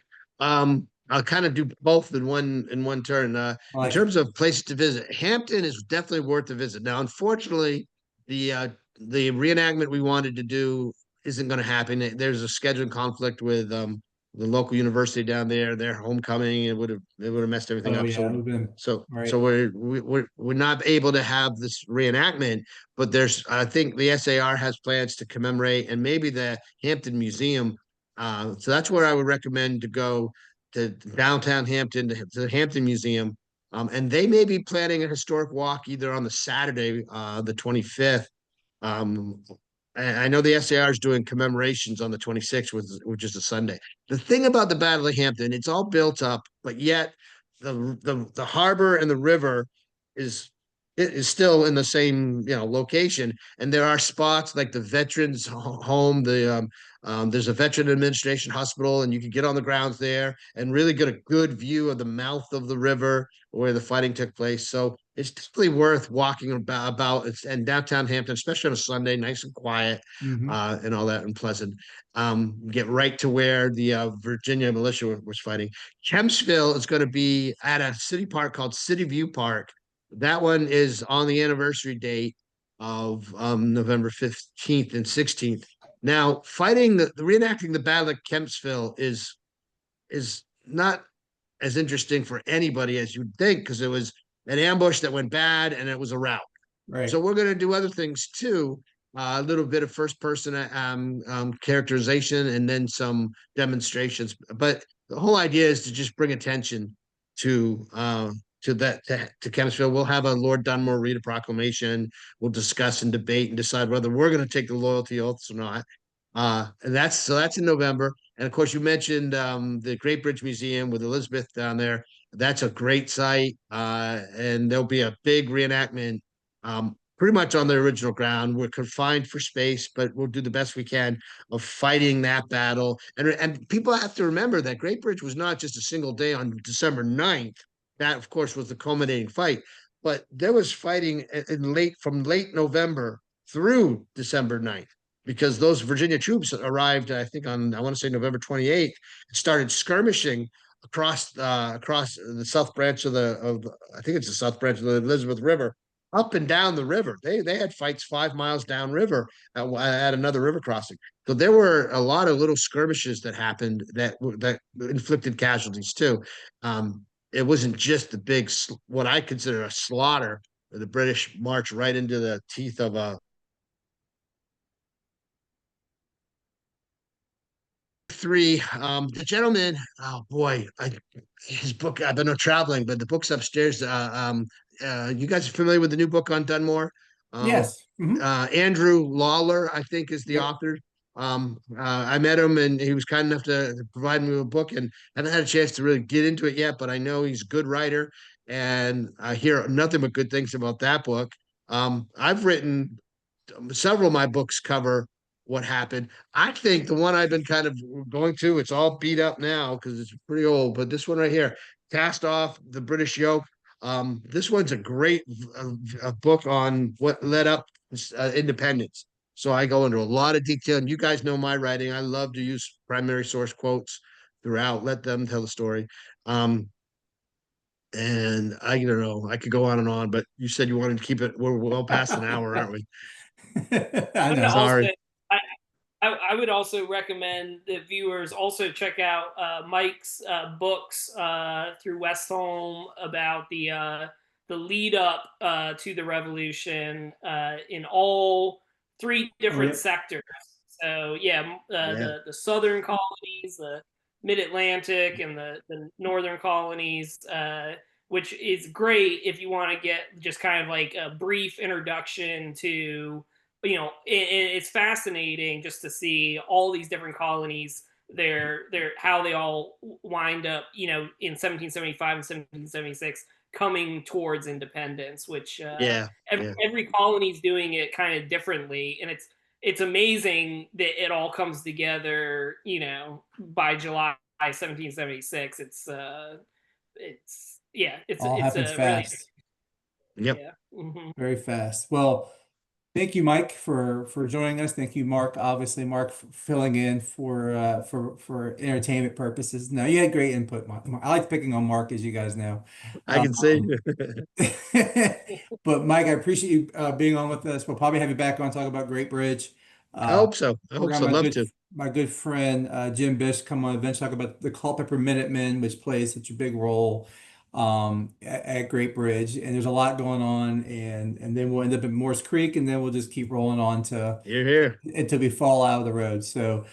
I'll kind of do both in one turn. I In like it. terms of places to visit, Hampton is definitely worth a visit. Now, unfortunately, the uh, the reenactment we wanted to do isn't going to happen. There's a scheduling conflict with the local university down there. Their homecoming, it would have messed everything Oh up. yeah, So we've been so right. so we're not able to have this reenactment. But I think the SAR has plans to commemorate, and maybe the Hampton Museum, so that's where I would recommend to go to downtown Hampton, to the Hampton Museum. And they may be planning a historic walk either on the Saturday, the 25th. Um, I know the SAR is doing commemorations on the 26th, which is a Sunday. The thing about the Battle of Hampton, it's all built up, but yet the harbor and the river is it is still in the same location, and there are spots like the veterans home. There's a veteran administration hospital, and you can get on the grounds there and really get a good view of the mouth of the river where the fighting took place. So it's definitely worth walking about and downtown Hampton, especially on a Sunday, nice and quiet, Hmm. and all that, and pleasant. Get right to where the Virginia militia was fighting. Kempsville is going to be at a city park called City View Park. That one is on the anniversary date of November 15th and 16th. Now, fighting the reenacting the Battle of Kempsville is not as interesting for anybody as you'd think, because it was an ambush that went bad and it was a rout. So Right. we're going to do other things too. A little bit of first person characterization, and then some demonstrations. But the whole idea is to just bring attention to to Kempsville. We'll have a Lord Dunmore read a proclamation. We'll discuss and debate and decide whether we're going to take the loyalty oaths or not. And that's in November. And of course, you mentioned the Great Bridge Museum with Elizabeth down there. That's a great site, and there'll be a big reenactment, pretty much on the original ground. We're confined for space, but we'll do the best we can of fighting that battle. And people have to remember that Great Bridge was not just a single day on December 9th. That, of course, was the culminating fight. But there was fighting from late November through December 9th, because those Virginia troops arrived, I think, on, I want to say, November 28th, started skirmishing across the south branch of I think it's the south branch of the Elizabeth River, up and down the river. They had fights 5 miles downriver at another river crossing. So there were a lot of little skirmishes that happened that inflicted casualties too. It wasn't just the big, what I consider a slaughter. The British marched right into the teeth of a three. The gentleman, oh boy, his book. I've been traveling, but the book's upstairs. You guys are familiar with the new book on Dunmore? Um, Yes. Hmm. Andrew Lawler, I think, is the Yep. author. I met him, and he was kind enough to provide me with a book, and haven't had a chance to really get into it yet. But I know he's a good writer, and I hear nothing but good things about that book. I've written several of my books cover what happened. I think the one I've been kind of going to, it's all beat up now because it's pretty old, but this one right here, Cast Off the British Yoke. This one's a great a book on what led up independence. So I go into a lot of detail, and you guys know my writing. I love to use primary source quotes throughout. Let them tell the story. Um, and I don't know, I could go on and on, but you said you wanted to keep it. We're well past an hour, aren't we? I I'm gonna know. also Sorry. I would also recommend that viewers also check out Mike's books through Westholme about the lead up to the revolution in all three Oh, different yep. sectors. So yeah, Yeah. the southern colonies, the mid Atlantic, and the northern colonies. Which is great if you want to get just kind of like a brief introduction to, it's fascinating just to see all these different colonies, their how they all wind up, in 1775 and 1776 coming towards independence, which Yeah. Yeah. every colony is doing it kind of differently, and it's amazing that it all comes together, by July 1776. It's yeah, All it's happens a really, fast, Yep. yeah. Hmm. very fast. Well, thank you, Mike, for joining us. Thank you, Mark. Obviously, Mark filling in for entertainment purposes. No, you had great input, Mark. I like picking on Mark, as you guys know. I can see. Um, but Mike, I appreciate you being on with us. We'll probably have you back on to talk about Great Bridge. I Uh, hope so. I we're hope gonna so. have Love to. my good friend Jim Bish come on eventually talk about the Culpeper Minutemen, which plays such a big role at Great Bridge. And there's a lot going on, and then we'll end up at Morse Creek, and then we'll just keep rolling on to You're here. until we fall out of the road. So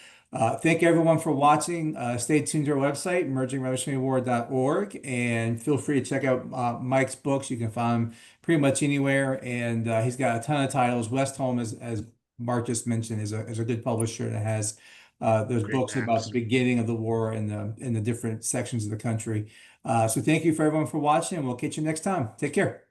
thank everyone for watching. Stay tuned to our website, emergingrevolutionarywar.org, and feel free to check out Mike's books. You can find them pretty much anywhere, and he's got a ton of titles. Westholme, as Mark just mentioned, is a good publisher that has those Great books about the maps. beginning of the war in the different sections of the country. So thank you for everyone for watching, and we'll catch you next time. Take care.